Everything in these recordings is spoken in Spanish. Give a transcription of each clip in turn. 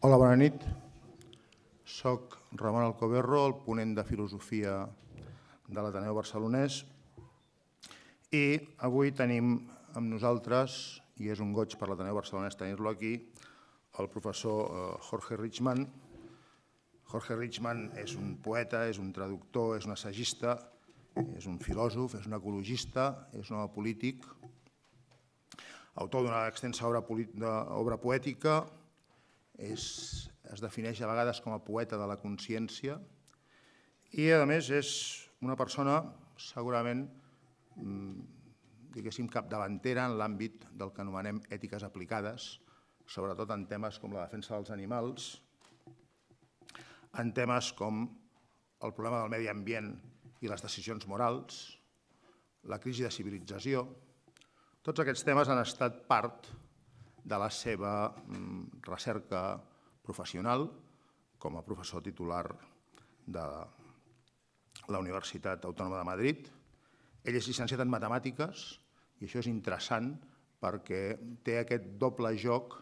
Hola, bona nit. Soc Ramon Alcoberro, el ponent de Filosofia de l'Ateneu Barcelonès, i avui tenim amb nosaltres, i és un goig per l'Ateneu Barcelonès tenir-lo aquí, el professor Jorge Richman. Jorge Richman és un poeta, és un traductor, és un assagista, és un filòsof, és un ecologista, és un home polític, autor d'una extensa obra poètica, es defineix a vegades com a poeta de la consciència i, a més, és una persona segurament, diguéssim, capdavantera en l'àmbit del que anomenem ètiques aplicades, sobretot en temes com la defensa dels animals, en temes com el problema del medi ambient i les decisions morals, la crisi de civilització. Tots aquests temes han estat part de la seva recerca professional com a professor titular de la Universitat Autònoma de Madrid. Ell és llicenciat en matemàtiques i això és interessant perquè té aquest doble joc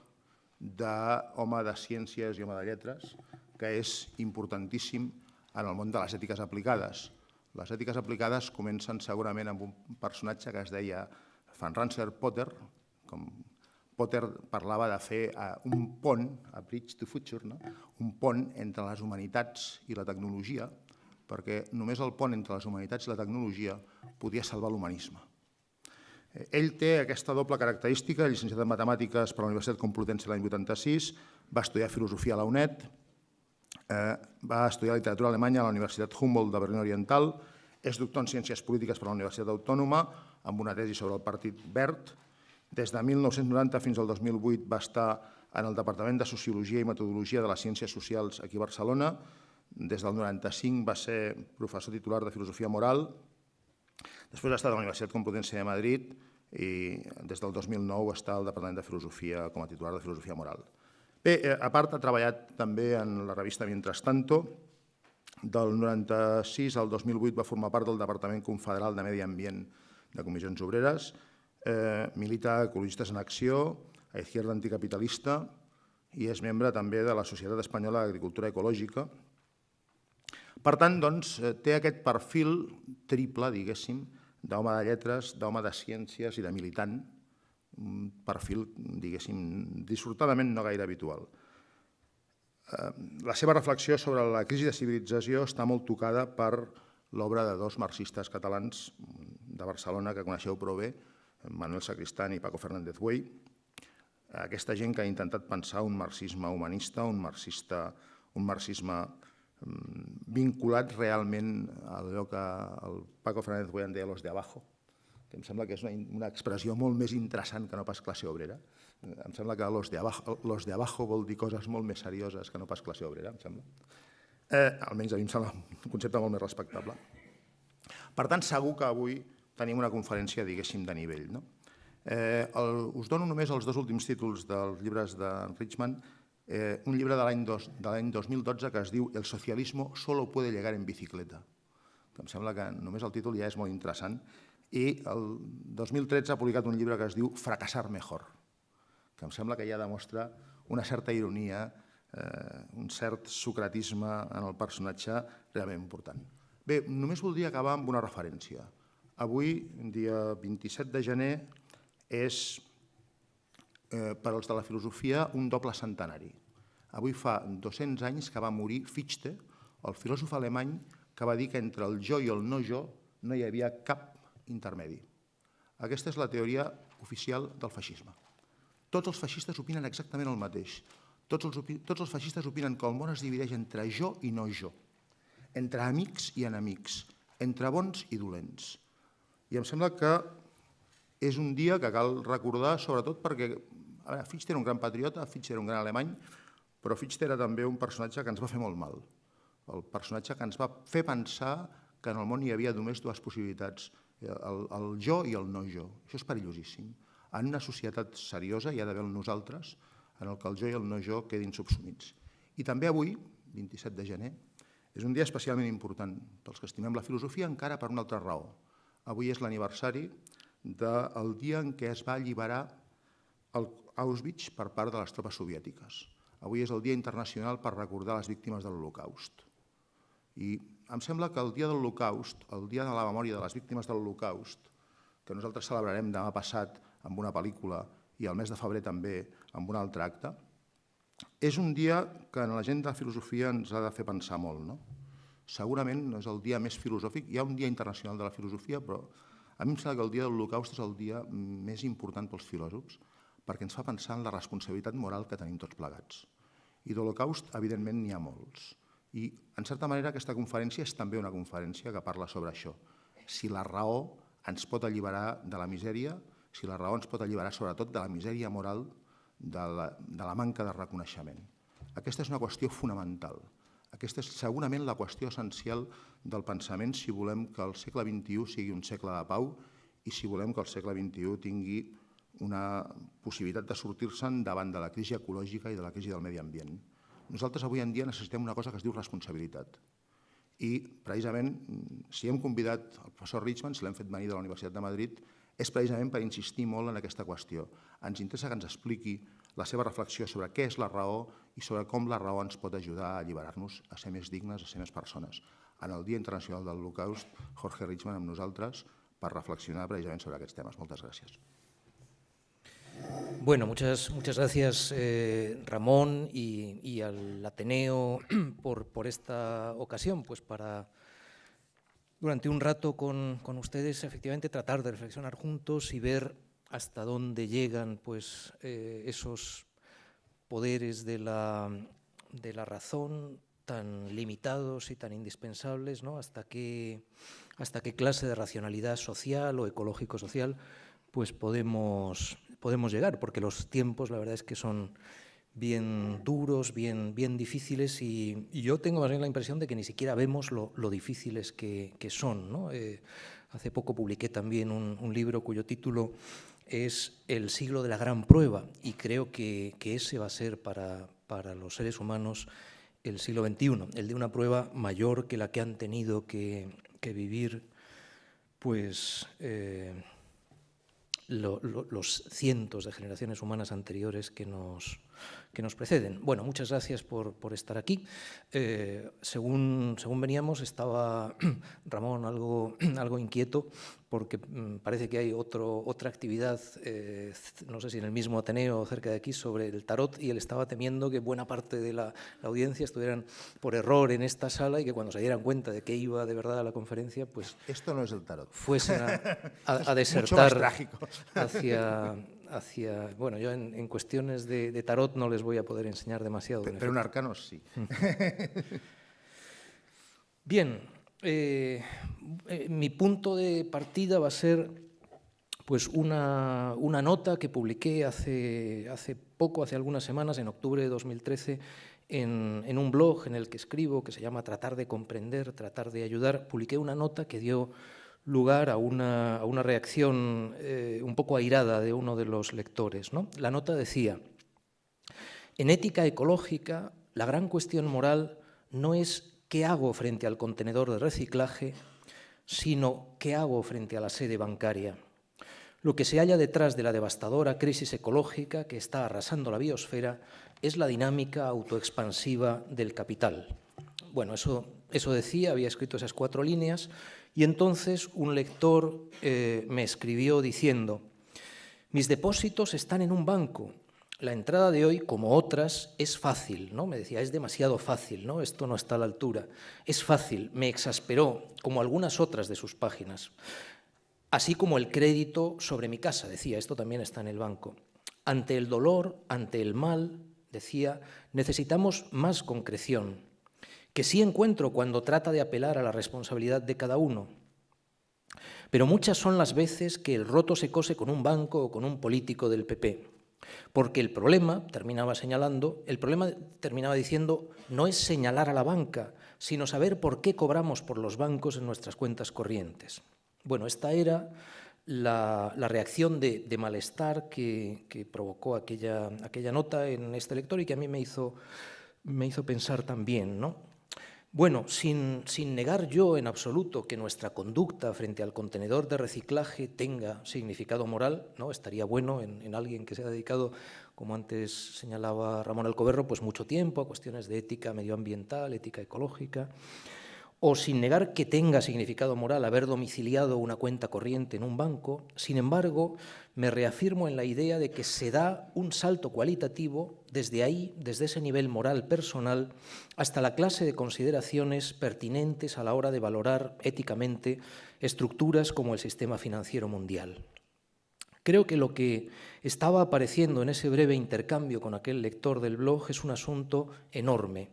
d'home de ciències i home de lletres que és importantíssim en el món de les ètiques aplicades. Les ètiques aplicades comencen segurament amb un personatge que es deia Francis Potter. Potter parlava de fer un pont, a bridge to future, un pont entre les humanitats i la tecnologia, perquè només el pont entre les humanitats i la tecnologia podia salvar l'humanisme. Ell té aquesta doble característica, llicenciat en matemàtiques per la Universitat Complutense l'any 86, va estudiar filosofia a la UNED, va estudiar literatura alemanya a la Universitat Humboldt de Berlín Oriental, és doctor en ciències polítiques per la Universitat Autònoma, amb una tesi sobre el Partit Verd. Des de 1990 fins al 2008 va estar en el Departament de Sociologia i Metodologia de les Ciències Socials aquí a Barcelona. Des del 95 va ser professor titular de Filosofia Moral. Després ha estat a la Universitat Complutense de Madrid i des del 2009 està al Departament de Filosofia com a titular de Filosofia Moral. Bé, a part ha treballat també en la revista Mientras Tanto. Del 96 al 2008 va formar part del Departament Confederal de Medi Ambient de Comissions Obreres. Milita a Ecologistes en Acció, a Izquierda Anticapitalista i és membre també de la Societat Espanyola d'Agricultura Ecològica. Per tant, té aquest perfil triple, diguéssim, d'home de lletres, d'home de ciències i de militant, un perfil, diguéssim, dissortadament no gaire habitual. La seva reflexió sobre la crisi de civilització està molt tocada per l'obra de dos marxistes catalans de Barcelona que coneixeu prou bé, Manuel Sacristán i Paco Fernández Güell. Aquesta gent que ha intentat pensar un marxisme humanista, un marxisme vinculat realment a allò que el Paco Fernández Güell en deia los de abajo, que em sembla que és una expressió molt més interessant que no pas classe obrera. Em sembla que los de abajo vol dir coses molt més serioses que no pas classe obrera, em sembla. Almenys a mi em sembla un concepte molt més respectable. Per tant, segur que avui tenim una conferència, diguéssim, de nivell. Us dono només els dos últims títols dels llibres de Richman, un llibre de l'any 2012 que es diu El socialismo solo puede llegar en bicicleta, que em sembla que només el títol ja és molt interessant, i el 2013 ha publicat un llibre que es diu Fracasar mejor, que em sembla que ja demostra una certa ironia, un cert socratisme en el personatge realment important. Bé, només voldria acabar amb una referència. Avui, dia 27 de gener, és per als de la filosofia un doble centenari. Avui fa 200 anys que va morir Fichte, el filòsof alemany que va dir que entre el jo i el no jo no hi havia cap intermedi. Aquesta és la teoria oficial del feixisme. Tots els feixistes opinen exactament el mateix. Tots els feixistes opinen que el món es divideix entre jo i no jo, entre amics i enemics, entre bons i dolents. I em sembla que és un dia que cal recordar, sobretot perquè Fichte era un gran patriota, Fichte era un gran alemany, però Fichte era també un personatge que ens va fer molt mal. El personatge que ens va fer pensar que en el món hi havia només dues possibilitats, el jo i el no jo. Això és perillosíssim. En una societat seriosa hi ha d'haver el nosaltres, en el que el jo i el no jo quedin subsumits. I també avui, 27 de gener, és un dia especialment important pels que estimem la filosofia, encara per una altra raó. Avui és l'aniversari del dia en què es va alliberar Auschwitz per part de les tropes soviètiques. avui és el Dia Internacional per recordar les víctimes de l'Holocaust. I em sembla que el Dia de l'Holocaust, el Dia de la Memòria de les Víctimes de l'Holocaust, que nosaltres celebrarem demà passat amb una pel·lícula i el mes de febrer també amb un altre acte, és un dia que en la gent de la filosofia ens ha de fer pensar molt. No? Segurament no és el dia més filosòfic, hi ha un Dia Internacional de la Filosofia, però a mi em sembla que el Dia de l'Holocaust és el dia més important pels filòsofs perquè ens fa pensar en la responsabilitat moral que tenim tots plegats. I d'Holocaust, evidentment, n'hi ha molts. I, en certa manera, aquesta conferència és també una conferència que parla sobre això. Si la raó ens pot alliberar de la misèria, si la raó ens pot alliberar sobretot de la misèria moral, de la manca de reconeixement. Aquesta és una qüestió fonamental. Aquesta és segurament la qüestió essencial del pensament si volem que el segle XXI sigui un segle de pau i si volem que el segle XXI tingui una possibilitat de sortir-se'n davant de la crisi ecològica i de la crisi del medi ambient. Nosaltres avui en dia necessitem una cosa que es diu responsabilitat. I precisament, si hem convidat el professor Richman, si l'hem fet venir de la Universitat de Madrid, és precisament per insistir molt en aquesta qüestió. Ens interessa que ens expliqui la seva reflexió sobre què és la raó i sobre com la raó ens pot ajudar a alliberar-nos, a ser més dignes, a ser més persones. En el Dia Internacional de l'Holocaust, Jorge Richman amb nosaltres per reflexionar precisament sobre aquests temes. Moltes gràcies. Bueno, muchas gracias Ramón y al Ateneo por esta ocasión, pues para durante un rato con ustedes efectivamente tratar de reflexionar juntos y ver hasta dónde llegan pues, esos poderes de la razón tan limitados y tan indispensables, ¿no? Hasta qué clase de racionalidad social o ecológico-social pues podemos llegar, porque los tiempos la verdad es que son bien duros, bien difíciles y yo tengo más bien la impresión de que ni siquiera vemos lo difíciles que son, ¿no? Hace poco publiqué también un libro cuyo título es El siglo de la gran prueba y creo que ese va a ser para los seres humanos el siglo XXI, el de una prueba mayor que la que han tenido que vivir pues, los cientos de generaciones humanas anteriores que nos preceden. Bueno, muchas gracias por estar aquí. Según veníamos, estaba Ramón algo inquieto porque parece que hay otra actividad, no sé si en el mismo Ateneo o cerca de aquí, sobre el tarot, y él estaba temiendo que buena parte de la audiencia estuvieran por error en esta sala y que cuando se dieran cuenta de que iba de verdad a la conferencia, pues… Esto no es el tarot. Fuesen a desertar mucho más trágico. hacia… Bueno, yo en cuestiones de tarot no les voy a poder enseñar demasiado. Pero en arcanos sí. Bien, mi punto de partida va a ser pues una nota que publiqué hace algunas semanas, en octubre de 2013, en un blog en el que escribo, que se llama Tratar de comprender, tratar de ayudar. Publiqué una nota que dio lugar a una reacción un poco airada de uno de los lectores, ¿no? La nota decía: en ética ecológica, la gran cuestión moral no es qué hago frente al contenedor de reciclaje, sino qué hago frente a la sede bancaria. Lo que se halla detrás de la devastadora crisis ecológica que está arrasando la biosfera es la dinámica autoexpansiva del capital. Bueno, eso decía, había escrito esas 4 líneas, y entonces un lector me escribió diciendo: mis depósitos están en un banco. La entrada de hoy, como otras, es fácil, ¿no? Me decía, es demasiado fácil, ¿no? Esto no está a la altura. Es fácil, me exasperó, como algunas otras de sus páginas. Así como el crédito sobre mi casa, decía, esto también está en el banco. Ante el dolor, ante el mal, decía, necesitamos más concreción, que sí encuentro cuando trata de apelar a la responsabilidad de cada uno. Pero muchas son las veces que el roto se cose con un banco o con un político del PP. Porque el problema, terminaba diciendo, no es señalar a la banca, sino saber por qué cobramos por los bancos en nuestras cuentas corrientes. Bueno, esta era la reacción de malestar que provocó aquella nota en este lector y que a mí me hizo pensar también, ¿no? Bueno, sin negar yo en absoluto que nuestra conducta frente al contenedor de reciclaje tenga significado moral, ¿no? Estaría bueno en alguien que se ha dedicado, como antes señalaba Ramón Alcoberro, pues mucho tiempo a cuestiones de ética medioambiental, ética ecológica, o sin negar que tenga significado moral haber domiciliado una cuenta corriente en un banco. Sin embargo, me reafirmo en la idea de que se da un salto cualitativo desde ahí, desde ese nivel moral personal, hasta la clase de consideraciones pertinentes a la hora de valorar éticamente estructuras como el sistema financiero mundial. Creo que lo que estaba apareciendo en ese breve intercambio con aquel lector del blog es un asunto enorme.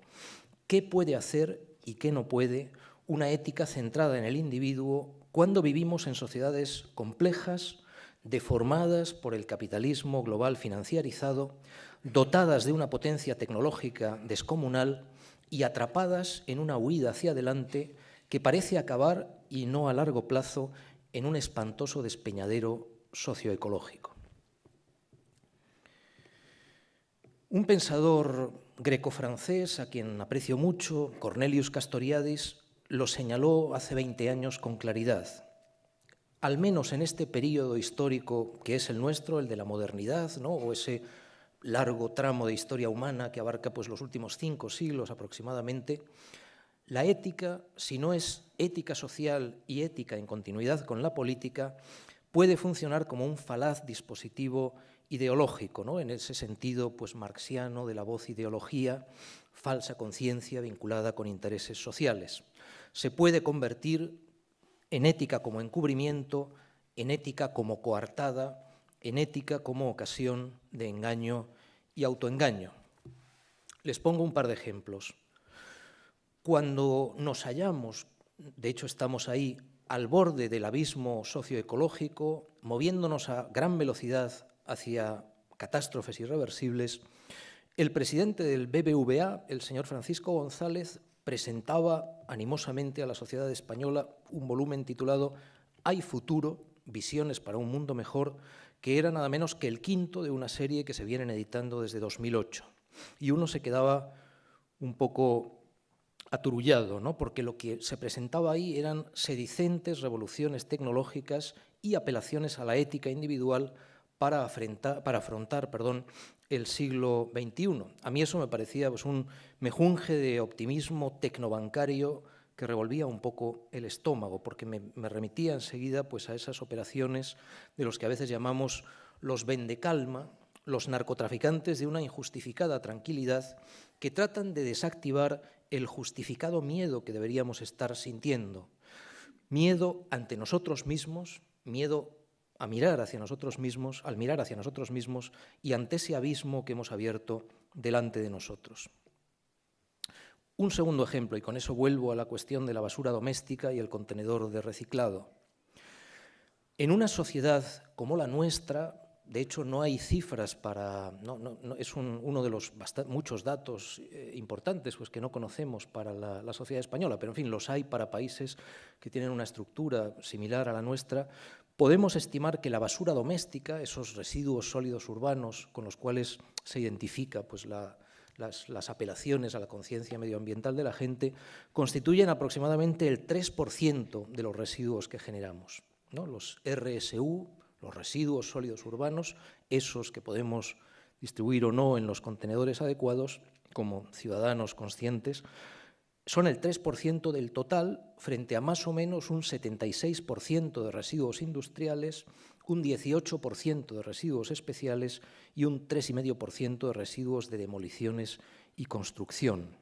¿Qué puede hacer y qué no puede una ética centrada en el individuo cuando vivimos en sociedades complejas, deformadas por el capitalismo global financiarizado, dotadas de una potencia tecnológica descomunal y atrapadas en una huida hacia adelante que parece acabar, y no a largo plazo, en un espantoso despeñadero socioecológico? Un pensador greco-francés, a quien aprecio mucho, Cornelius Castoriadis, lo señaló hace 20 años con claridad. Al menos en este período histórico que es el nuestro, el de la modernidad, ¿no? O ese largo tramo de historia humana que abarca pues, los últimos 5 siglos aproximadamente, la ética, si no es ética social y ética en continuidad con la política, puede funcionar como un falaz dispositivo ideológico, ¿no? En ese sentido pues, marxiano de la voz ideología, falsa conciencia vinculada con intereses sociales. Se puede convertir en ética como encubrimiento, en ética como coartada, en ética como ocasión de engaño y autoengaño. Les pongo un par de ejemplos. Cuando nos hallamos, de hecho estamos ahí, al borde del abismo socioecológico, moviéndonos a gran velocidad hacia catástrofes irreversibles, el presidente del BBVA, el señor Francisco González, presentaba animosamente a la sociedad española un volumen titulado «Hay futuro, visiones para un mundo mejor», que era nada menos que el quinto de una serie que se vienen editando desde 2008. Y uno se quedaba un poco aturullado, ¿no? Porque lo que se presentaba ahí eran sedicentes revoluciones tecnológicas y apelaciones a la ética individual para afrontar el siglo XXI. A mí eso me parecía pues, un mejunje de optimismo tecnobancario que revolvía un poco el estómago, porque me remitía enseguida pues, a esas operaciones de los que a veces llamamos los vendecalma, los narcotraficantes de una injustificada tranquilidad que tratan de desactivar el justificado miedo que deberíamos estar sintiendo. Miedo ante nosotros mismos, miedo a mirar hacia nosotros mismos, al mirar hacia nosotros mismos y ante ese abismo que hemos abierto delante de nosotros. Un segundo ejemplo, y con eso vuelvo a la cuestión de la basura doméstica y el contenedor de reciclado. En una sociedad como la nuestra, de hecho, no hay cifras para... es uno de los muchos datos importantes pues, que no conocemos para la sociedad española, pero en fin, los hay para países que tienen una estructura similar a la nuestra. Podemos estimar que la basura doméstica, esos residuos sólidos urbanos con los cuales se identifica pues, las apelaciones a la conciencia medioambiental de la gente, constituyen aproximadamente el 3% de los residuos que generamos, ¿no? Los RSU, los residuos sólidos urbanos, esos que podemos distribuir o no en los contenedores adecuados, como ciudadanos conscientes, son el 3% del total frente a más o menos un 76% de residuos industriales, un 18% de residuos especiales y un 3,5% de residuos de demoliciones y construcción.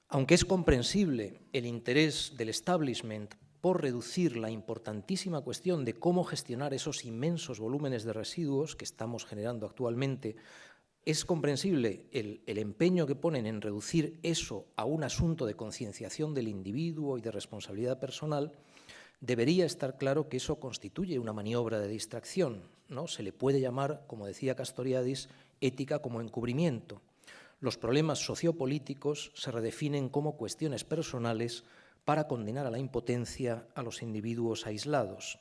Aunque es comprensible el interés del establishment por reducir la importantísima cuestión de cómo gestionar esos inmensos volúmenes de residuos que estamos generando actualmente, es comprensible el empeño que ponen en reducir eso a un asunto de concienciación del individuo y de responsabilidad personal. Debería estar claro que eso constituye una maniobra de distracción, ¿no? Se le puede llamar, como decía Castoriadis, ética como encubrimiento. Los problemas sociopolíticos se redefinen como cuestiones personales para condenar a la impotencia a los individuos aislados.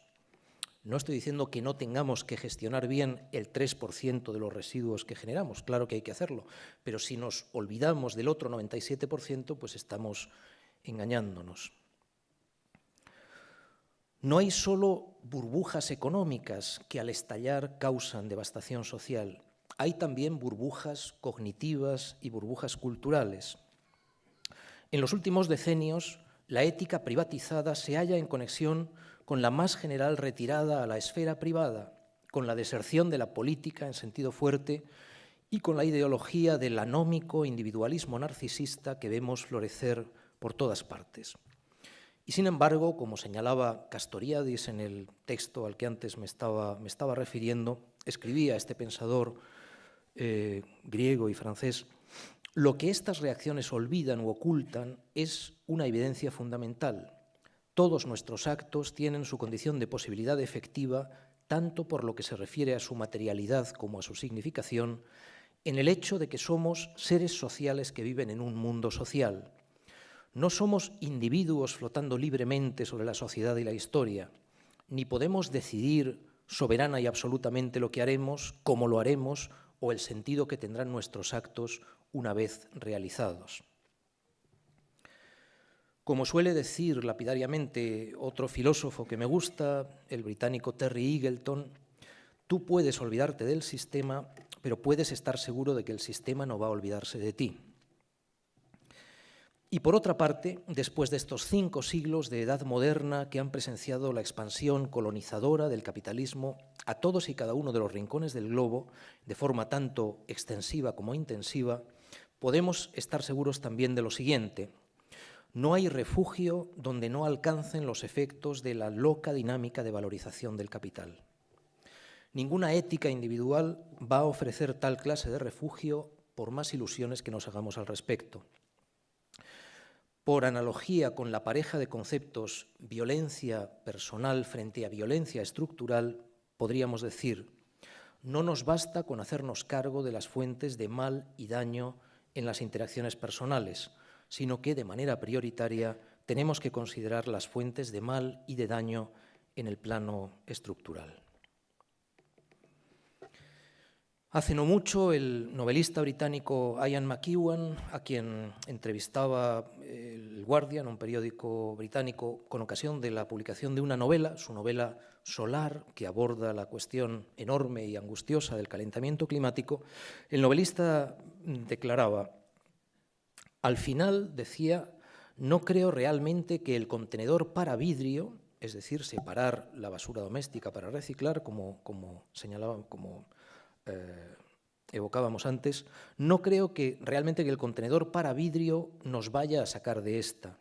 No estoy diciendo que no tengamos que gestionar bien el 3% de los residuos que generamos, claro que hay que hacerlo, pero si nos olvidamos del otro 97%, pues estamos engañándonos. No hay solo burbujas económicas que al estallar causan devastación social, hay también burbujas cognitivas y burbujas culturales. En los últimos decenios, la ética privatizada se halla en conexión con la más general retirada a la esfera privada, con la deserción de la política en sentido fuerte y con la ideología del anómico individualismo narcisista que vemos florecer por todas partes. Y sin embargo, como señalaba Castoriadis en el texto al que antes me estaba refiriendo, escribía este pensador griego y francés: lo que estas reacciones olvidan u ocultan es una evidencia fundamental. Todos nuestros actos tienen su condición de posibilidad efectiva, tanto por lo que se refiere a su materialidad como a su significación, en el hecho de que somos seres sociales que viven en un mundo social. No somos individuos flotando libremente sobre la sociedad y la historia, ni podemos decidir soberana y absolutamente lo que haremos, cómo lo haremos o el sentido que tendrán nuestros actos una vez realizados. Como suele decir lapidariamente otro filósofo que me gusta, el británico Terry Eagleton, tú puedes olvidarte del sistema, pero puedes estar seguro de que el sistema no va a olvidarse de ti. Y por otra parte, después de estos 5 siglos de edad moderna que han presenciado la expansión colonizadora del capitalismo a todos y cada uno de los rincones del globo, de forma tanto extensiva como intensiva, podemos estar seguros también de lo siguiente: no hay refugio donde no alcancen los efectos de la loca dinámica de valorización del capital. Ninguna ética individual va a ofrecer tal clase de refugio por más ilusiones que nos hagamos al respecto. Por analogía con la pareja de conceptos violencia personal frente a violencia estructural, podríamos decir: no nos basta con hacernos cargo de las fuentes de mal y daño en las interacciones personales, sino que de manera prioritaria tenemos que considerar las fuentes de mal y de daño en el plano estructural. Hace no mucho, el novelista británico Ian McEwan, a quien entrevistaba el Guardian, un periódico británico, con ocasión de la publicación de una novela, su novela Solar, que aborda la cuestión enorme y angustiosa del calentamiento climático, el novelista declaraba: al final, decía, no creo realmente que el contenedor para vidrio, es decir, separar la basura doméstica para reciclar, como señalaba, como evocábamos antes, no creo que realmente que el contenedor para vidrio nos vaya a sacar de esta.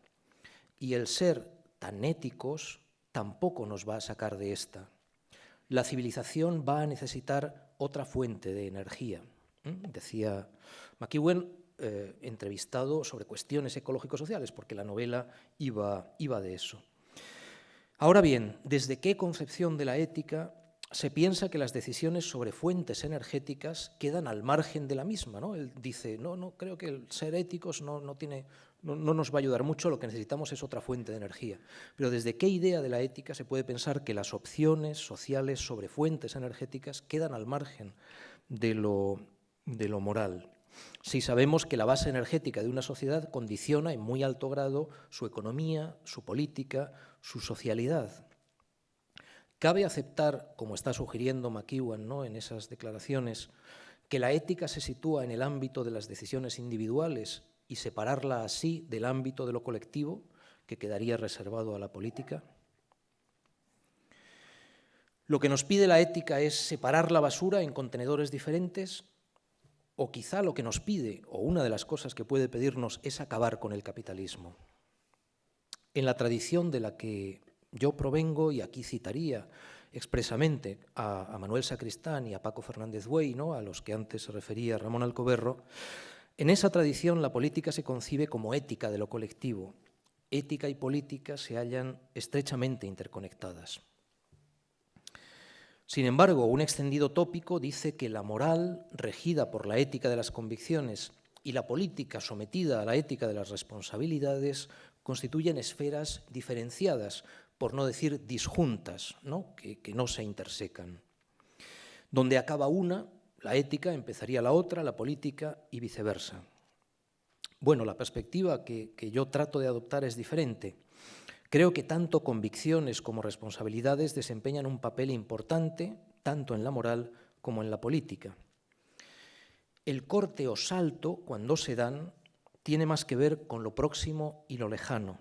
Y el ser tan éticos tampoco nos va a sacar de esta. La civilización va a necesitar otra fuente de energía. Decía McEwan, entrevistado sobre cuestiones ecológico-sociales, porque la novela iba de eso. Ahora bien, ¿desde qué concepción de la ética se piensa que las decisiones sobre fuentes energéticas quedan al margen de la misma, ¿no? Él dice: no creo que el ser éticos no nos va a ayudar mucho, lo que necesitamos es otra fuente de energía. Pero ¿desde qué idea de la ética se puede pensar que las opciones sociales sobre fuentes energéticas quedan al margen de lo moral? Si sabemos que la base energética de una sociedad condiciona en muy alto grado su economía, su política, su socialidad. ¿Cabe aceptar, como está sugiriendo McEwan, ¿no?, en esas declaraciones, que la ética se sitúa en el ámbito de las decisiones individuales y separarla así del ámbito de lo colectivo, que quedaría reservado a la política? Lo que nos pide la ética es separar la basura en contenedores diferentes, o quizá lo que nos pide, o una de las cosas que puede pedirnos, es acabar con el capitalismo. En la tradición de la que yo provengo, y aquí citaría expresamente a Manuel Sacristán y a Paco Fernández Buey, ¿no?, a los que antes se refería Ramón Alcoberro, en esa tradición la política se concibe como ética de lo colectivo. Ética y política se hallan estrechamente interconectadas. Sin embargo, un extendido tópico dice que la moral, regida por la ética de las convicciones, y la política, sometida a la ética de las responsabilidades, constituyen esferas diferenciadas, por no decir disjuntas, ¿no? Que no se intersecan. Donde acaba una, la ética, empezaría la otra, la política, y viceversa. Bueno, la perspectiva que yo trato de adoptar es diferente. Creo que tanto convicciones como responsabilidades desempeñan un papel importante, tanto en la moral como en la política. El corte o salto, cuando se dan, tiene más que ver con lo próximo y lo lejano.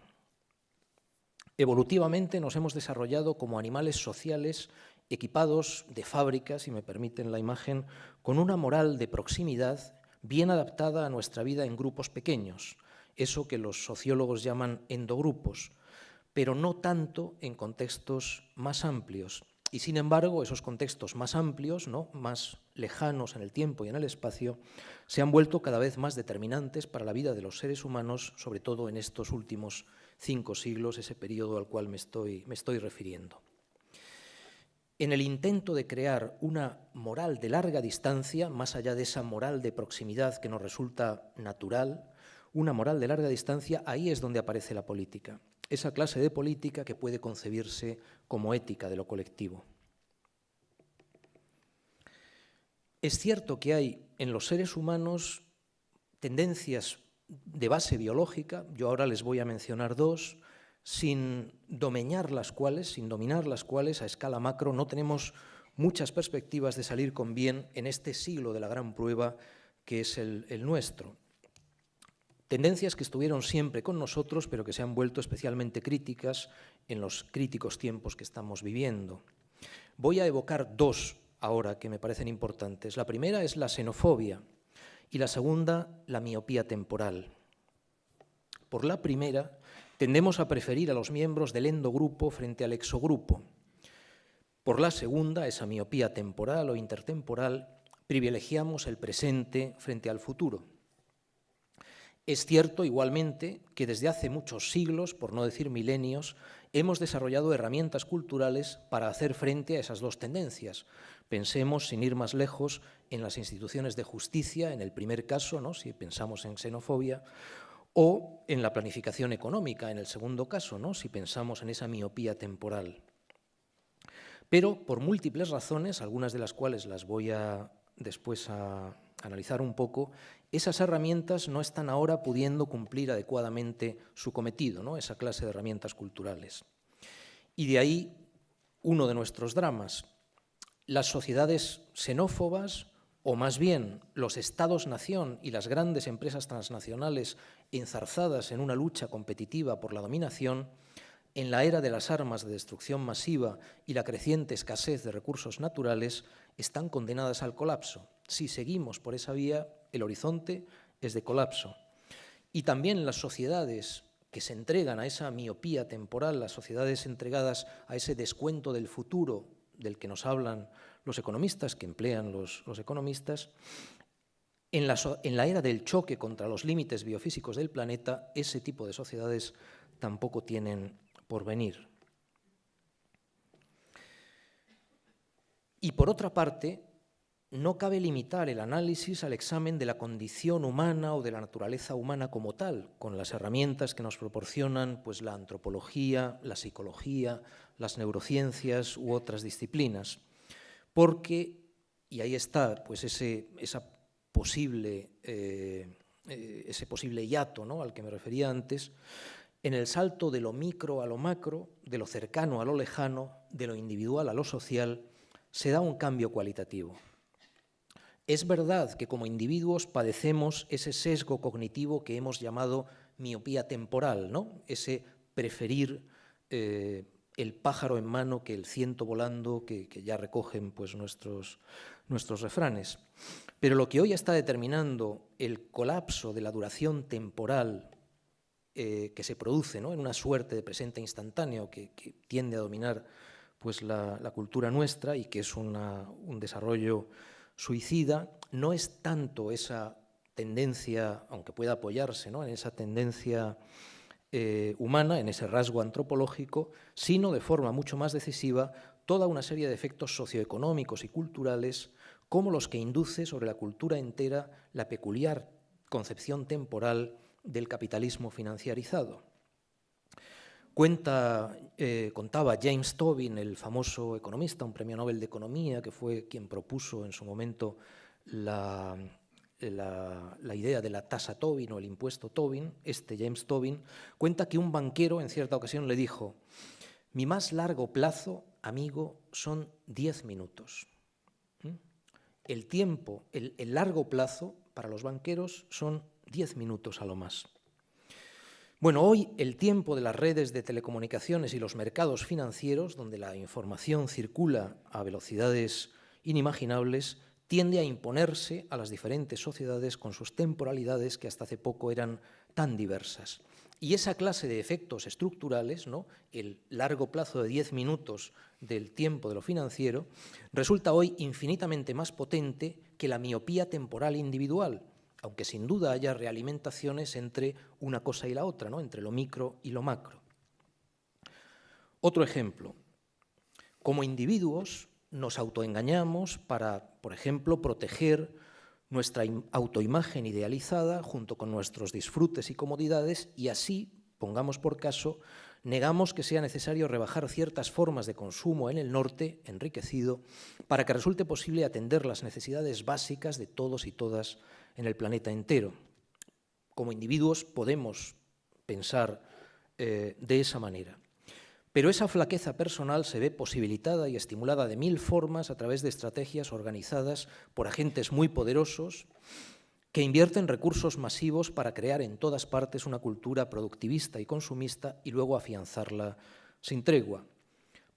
Evolutivamente nos hemos desarrollado como animales sociales equipados de fábrica, si me permiten la imagen, con una moral de proximidad bien adaptada a nuestra vida en grupos pequeños, eso que los sociólogos llaman endogrupos, pero no tanto en contextos más amplios. Y sin embargo, esos contextos más amplios, ¿no?, más lejanos en el tiempo y en el espacio, se han vuelto cada vez más determinantes para la vida de los seres humanos, sobre todo en estos últimos 5 siglos, ese periodo al cual me estoy refiriendo. En el intento de crear una moral de larga distancia, más allá de esa moral de proximidad que nos resulta natural, una moral de larga distancia, ahí es donde aparece la política. Esa clase de política que puede concebirse como ética de lo colectivo. Es cierto que hay en los seres humanos tendencias de base biológica, yo ahora les voy a mencionar 2, sin dominar las cuales a escala macro no tenemos muchas perspectivas de salir con bien en este siglo de la gran prueba que es el nuestro. Tendencias que estuvieron siempre con nosotros, pero que se han vuelto especialmente críticas en los críticos tiempos que estamos viviendo. Voy a evocar 2 ahora que me parecen importantes. La primera es la xenofobia y la segunda, la miopía temporal. Por la primera, tendemos a preferir a los miembros del endogrupo frente al exogrupo. Por la segunda, esa miopía temporal o intertemporal, privilegiamos el presente frente al futuro. Es cierto, igualmente, que desde hace muchos siglos, por no decir milenios, hemos desarrollado herramientas culturales para hacer frente a esas 2 tendencias. Pensemos, sin ir más lejos, en las instituciones de justicia, en el primer caso, ¿no?, si pensamos en xenofobia, o en la planificación económica, en el segundo caso, ¿no?, si pensamos en esa miopía temporal. Pero por múltiples razones, algunas de las cuales las voy a después a analizar un poco, esas herramientas no están ahora pudiendo cumplir adecuadamente su cometido, ¿no?, esa clase de herramientas culturales. Y de ahí uno de nuestros dramas. Las sociedades xenófobas, o más bien los estados-nación y las grandes empresas transnacionales enzarzadas en una lucha competitiva por la dominación, en la era de las armas de destrucción masiva y la creciente escasez de recursos naturales, están condenadas al colapso. Si seguimos por esa vía, el horizonte es de colapso. Y también las sociedades que se entregan a esa miopía temporal, las sociedades entregadas a ese descuento del futuro del que nos hablan los economistas, que emplean los economistas, en la era del choque contra los límites biofísicos del planeta, ese tipo de sociedades tampoco tienen porvenir. Y por otra parte, no cabe limitar el análisis al examen de la condición humana o de la naturaleza humana como tal, con las herramientas que nos proporcionan pues, la antropología, la psicología, las neurociencias u otras disciplinas. Porque, y ahí está pues, ese posible hiato, ¿no?, al que me refería antes, en el salto de lo micro a lo macro, de lo cercano a lo lejano, de lo individual a lo social, se da un cambio cualitativo. Es verdad que como individuos padecemos ese sesgo cognitivo que hemos llamado miopía temporal, ¿no?, ese preferir el pájaro en mano que el ciento volando que ya recogen pues, nuestros refranes. Pero lo que hoy está determinando el colapso de la duración temporal que se produce, ¿no?, en una suerte de presente instantáneo que tiende a dominar pues, la cultura nuestra y que es un desarrollo suicida, no es tanto esa tendencia, aunque pueda apoyarse, ¿no?, en esa tendencia humana, en ese rasgo antropológico, sino de forma mucho más decisiva toda una serie de efectos socioeconómicos y culturales como los que induce sobre la cultura entera la peculiar concepción temporal del capitalismo financiarizado. Contaba James Tobin, el famoso economista, un premio Nobel de Economía, que fue quien propuso en su momento la idea de la tasa Tobin o el impuesto Tobin. James Tobin cuenta que un banquero en cierta ocasión le dijo: mi más largo plazo, amigo, son 10 minutos. El tiempo, el largo plazo para los banqueros son 10 minutos a lo más. Bueno, hoy el tiempo de las redes de telecomunicaciones y los mercados financieros, donde la información circula a velocidades inimaginables, tiende a imponerse a las diferentes sociedades con sus temporalidades que hasta hace poco eran tan diversas. Y esa clase de efectos estructurales, ¿no?, el largo plazo de 10 minutos del tiempo de lo financiero, resulta hoy infinitamente más potente que la miopía temporal individual, aunque sin duda haya realimentaciones entre una cosa y la otra, ¿no?, entre lo micro y lo macro. Otro ejemplo: como individuos nos autoengañamos para, por ejemplo, proteger nuestra autoimagen idealizada junto con nuestros disfrutes y comodidades, y así, pongamos por caso, negamos que sea necesario rebajar ciertas formas de consumo en el norte, enriquecido, para que resulte posible atender las necesidades básicas de todos y todas en el planeta entero. Como individuos podemos pensar de esa manera. Pero esa flaqueza personal se ve posibilitada y estimulada de 1000 formas a través de estrategias organizadas por agentes muy poderosos que invierten recursos masivos para crear en todas partes una cultura productivista y consumista y luego afianzarla sin tregua.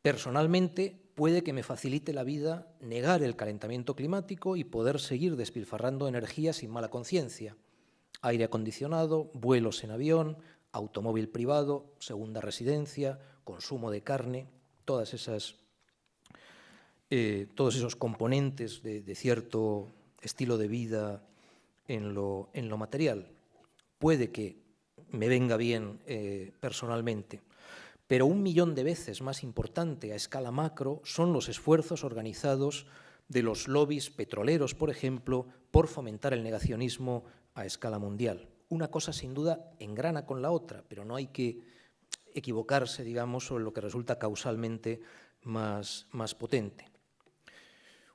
Personalmente, puede que me facilite la vida negar el calentamiento climático y poder seguir despilfarrando energía sin mala conciencia. Aire acondicionado, vuelos en avión, automóvil privado, segunda residencia, consumo de carne, todos esos componentes de cierto estilo de vida en lo material. Puede que me venga bien personalmente, pero 1 millón de veces más importante a escala macro son los esfuerzos organizados de los lobbies petroleros, por ejemplo, por fomentar el negacionismo a escala mundial. Una cosa, sin duda, engrana con la otra, pero no hay que equivocarse, digamos, sobre lo que resulta causalmente más potente.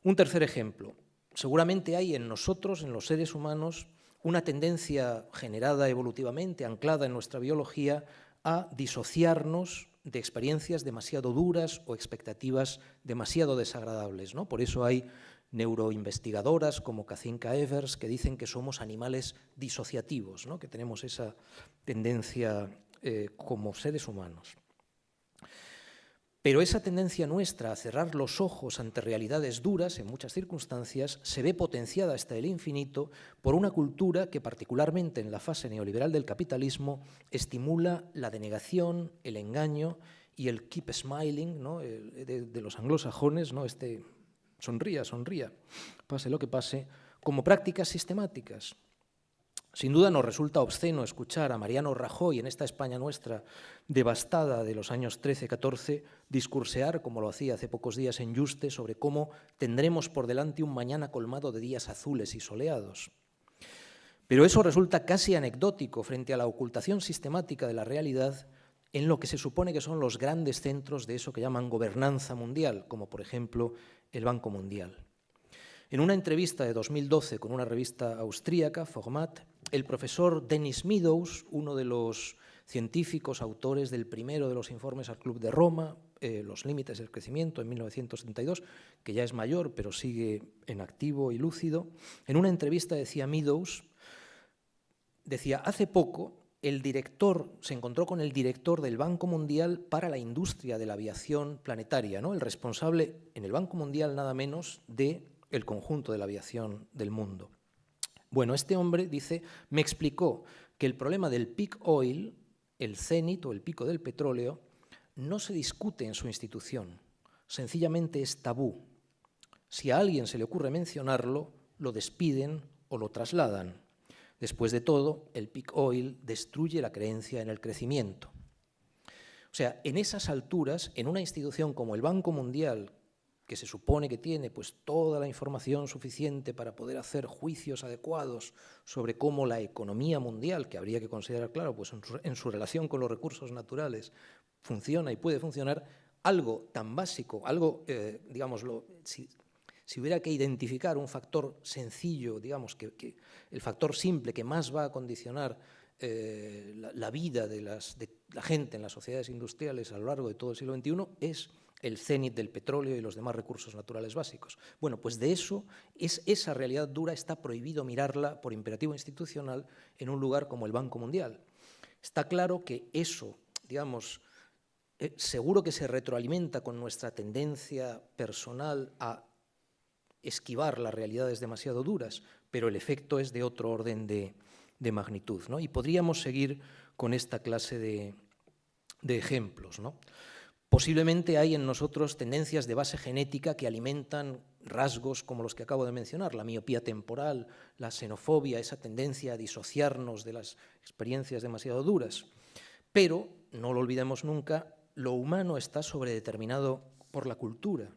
Un tercer ejemplo. Seguramente hay en nosotros, en los seres humanos, una tendencia generada evolutivamente, anclada en nuestra biología, a disociarnos de experiencias demasiado duras o expectativas demasiado desagradables, ¿no? Por eso hay neuroinvestigadoras como Katinka Evers que dicen que somos animales disociativos, ¿no?, que tenemos esa tendencia como seres humanos. Pero esa tendencia nuestra a cerrar los ojos ante realidades duras en muchas circunstancias se ve potenciada hasta el infinito por una cultura que, particularmente en la fase neoliberal del capitalismo, estimula la denegación, el engaño y el keep smiling, ¿no?, de los anglosajones, ¿no?, sonría, sonría, pase lo que pase, como prácticas sistemáticas. Sin duda nos resulta obsceno escuchar a Mariano Rajoy en esta España nuestra devastada de los años 13-14 discursear, como lo hacía hace pocos días en Yuste, sobre cómo tendremos por delante un mañana colmado de días azules y soleados. Pero eso resulta casi anecdótico frente a la ocultación sistemática de la realidad en lo que se supone que son los grandes centros de eso que llaman gobernanza mundial, como por ejemplo el Banco Mundial. En una entrevista de 2012 con una revista austríaca, Format, el profesor Dennis Meadows, uno de los científicos autores del primero de los informes al Club de Roma, Los límites del crecimiento, en 1972, que ya es mayor pero sigue en activo y lúcido, en una entrevista decía Meadows, hace poco el director se encontró con el director del Banco Mundial para la industria de la aviación planetaria, ¿no?, el responsable en el Banco Mundial nada menos de el conjunto de la aviación del mundo. Bueno, este hombre, dice, me explicó que el problema del peak oil, el cenit o el pico del petróleo, no se discute en su institución, sencillamente es tabú. Si a alguien se le ocurre mencionarlo, lo despiden o lo trasladan. Después de todo, el peak oil destruye la creencia en el crecimiento. O sea, en esas alturas, en una institución como el Banco Mundial, que se supone que tiene pues toda la información suficiente para poder hacer juicios adecuados sobre cómo la economía mundial, que habría que considerar, claro, pues en su relación con los recursos naturales, funciona y puede funcionar algo tan básico, algo, digámoslo, si hubiera que identificar un factor sencillo, digamos, que el factor simple que más va a condicionar la vida de la gente en las sociedades industriales a lo largo de todo el siglo XXI, es el cénit del petróleo y los demás recursos naturales básicos. Bueno, pues de eso, esa realidad dura está prohibido mirarla por imperativo institucional en un lugar como el Banco Mundial. Está claro que eso, digamos, seguro que se retroalimenta con nuestra tendencia personal a esquivar las realidades demasiado duras, pero el efecto es de otro orden de magnitud, ¿no? Y podríamos seguir con esta clase de ejemplos, ¿no? Posiblemente hay en nosotros tendencias de base genética que alimentan rasgos como los que acabo de mencionar, la miopía temporal, la xenofobia, esa tendencia a disociarnos de las experiencias demasiado duras. Pero, no lo olvidemos nunca, lo humano está sobredeterminado por la cultura.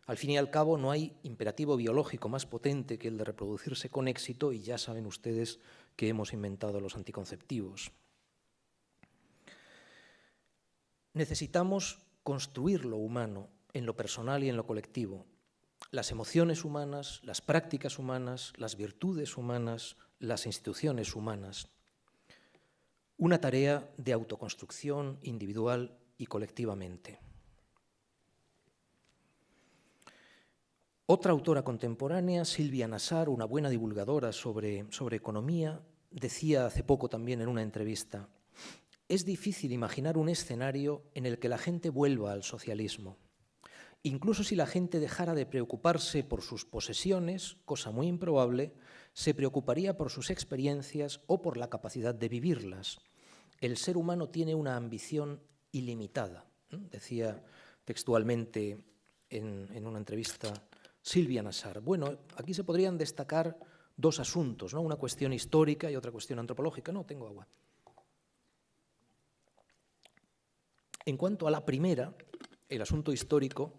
Al fin y al cabo, no hay imperativo biológico más potente que el de reproducirse con éxito, y ya saben ustedes que hemos inventado los anticonceptivos. Necesitamos construir lo humano en lo personal y en lo colectivo. Las emociones humanas, las prácticas humanas, las virtudes humanas, las instituciones humanas. Una tarea de autoconstrucción individual y colectivamente. Otra autora contemporánea, Silvia Nassar, una buena divulgadora sobre economía, decía hace poco también en una entrevista: es difícil imaginar un escenario en el que la gente vuelva al socialismo. Incluso si la gente dejara de preocuparse por sus posesiones, cosa muy improbable, se preocuparía por sus experiencias o por la capacidad de vivirlas. El ser humano tiene una ambición ilimitada, decía textualmente en una entrevista Silvia Nassar. Bueno, aquí se podrían destacar dos asuntos, ¿no? Una cuestión histórica y otra cuestión antropológica. No, tengo agua. En cuanto a la primera, el asunto histórico,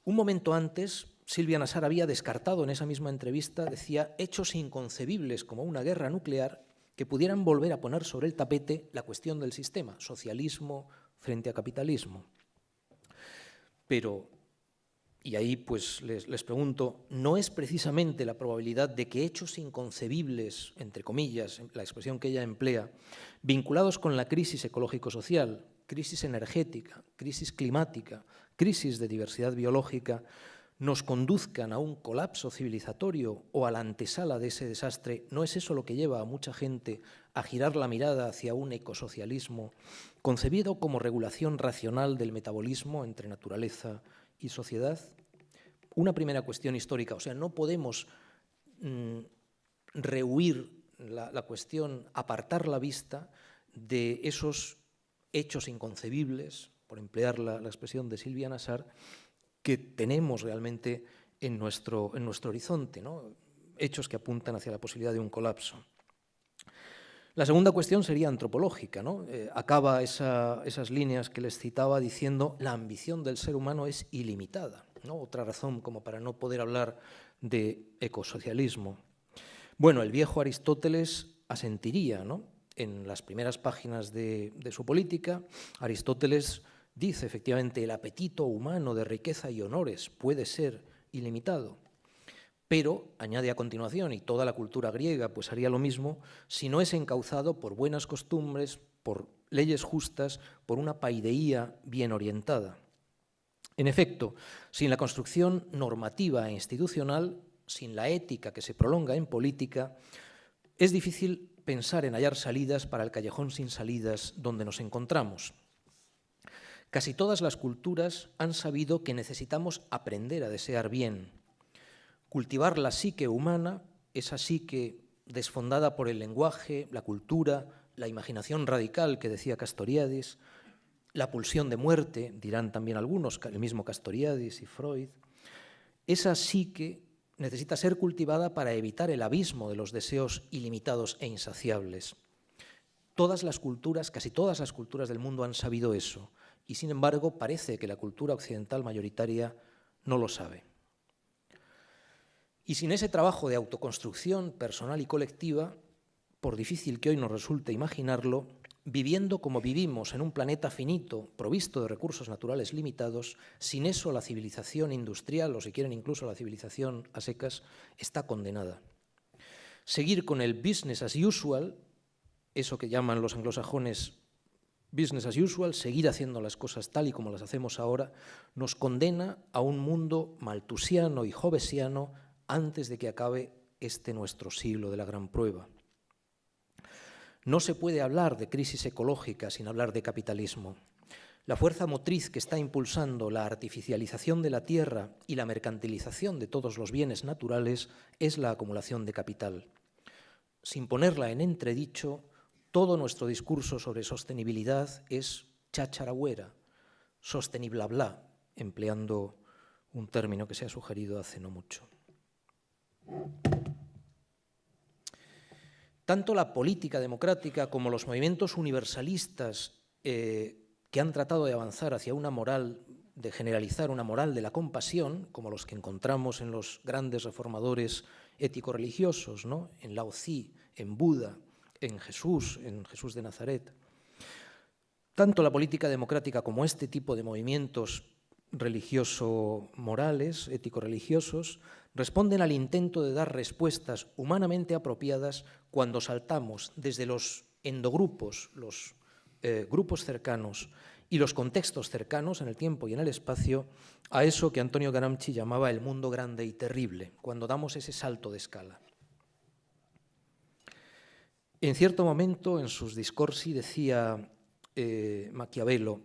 un momento antes, Silvia Nassar había descartado en esa misma entrevista, decía, hechos inconcebibles como una guerra nuclear que pudieran volver a poner sobre el tapete la cuestión del sistema, socialismo frente a capitalismo. Pero, y ahí pues les pregunto, ¿no es precisamente la probabilidad de que hechos inconcebibles, entre comillas, la expresión que ella emplea, vinculados con la crisis ecológico-social, crisis energética, crisis climática, crisis de diversidad biológica, nos conduzcan a un colapso civilizatorio o a la antesala de ese desastre? ¿No es eso lo que lleva a mucha gente a girar la mirada hacia un ecosocialismo concebido como regulación racional del metabolismo entre naturaleza y sociedad? Una primera cuestión histórica, o sea, no podemos rehuir la cuestión, apartar la vista de esos hechos inconcebibles, por emplear la expresión de Silvia Nassar, que tenemos realmente en nuestro horizonte, ¿no? Hechos que apuntan hacia la posibilidad de un colapso. La segunda cuestión sería antropológica, ¿no? Acaba esas líneas que les citaba diciendo la ambición del ser humano es ilimitada, ¿no? Otra razón como para no poder hablar de ecosocialismo. Bueno, el viejo Aristóteles asentiría, ¿no? En las primeras páginas de su Política, Aristóteles dice efectivamente el apetito humano de riqueza y honores puede ser ilimitado, pero, añade a continuación, y toda la cultura griega pues haría lo mismo, si no es encauzado por buenas costumbres, por leyes justas, por una paideía bien orientada. En efecto, sin la construcción normativa e institucional, sin la ética que se prolonga en política, es difícil pensar en hallar salidas para el callejón sin salidas donde nos encontramos. Casi todas las culturas han sabido que necesitamos aprender a desear bien, cultivar la psique humana, esa psique desfondada por el lenguaje, la cultura, la imaginación radical que decía Castoriadis, la pulsión de muerte, dirán también algunos, el mismo Castoriadis y Freud. Esa psique necesita ser cultivada para evitar el abismo de los deseos ilimitados e insaciables. Todas las culturas, casi todas las culturas del mundo han sabido eso, y sin embargo parece que la cultura occidental mayoritaria no lo sabe. Y sin ese trabajo de autoconstrucción personal y colectiva, por difícil que hoy nos resulte imaginarlo, viviendo como vivimos en un planeta finito, provisto de recursos naturales limitados, sin eso la civilización industrial, o si quieren incluso la civilización a secas, está condenada. Seguir con el business as usual, eso que llaman los anglosajones business as usual, seguir haciendo las cosas tal y como las hacemos ahora, nos condena a un mundo maltusiano y hobbesiano antes de que acabe este nuestro siglo de la gran prueba. No se puede hablar de crisis ecológica sin hablar de capitalismo. La fuerza motriz que está impulsando la artificialización de la tierra y la mercantilización de todos los bienes naturales es la acumulación de capital. Sin ponerla en entredicho, todo nuestro discurso sobre sostenibilidad es chacharagüera, sosteniblabla, empleando un término que se ha sugerido hace no mucho. Tanto la política democrática como los movimientos universalistas que han tratado de avanzar hacia una moral, de generalizar una moral de la compasión, como los que encontramos en los grandes reformadores ético-religiosos, ¿no? En Lao Tzu, en Buda, en Jesús de Nazaret. Tanto la política democrática como este tipo de movimientos religioso-morales, ético-religiosos, responden al intento de dar respuestas humanamente apropiadas cuando saltamos desde los endogrupos, los grupos cercanos y los contextos cercanos en el tiempo y en el espacio, a eso que Antonio Gramsci llamaba el mundo grande y terrible, cuando damos ese salto de escala. En cierto momento, en sus discorsi, decía Maquiavelo: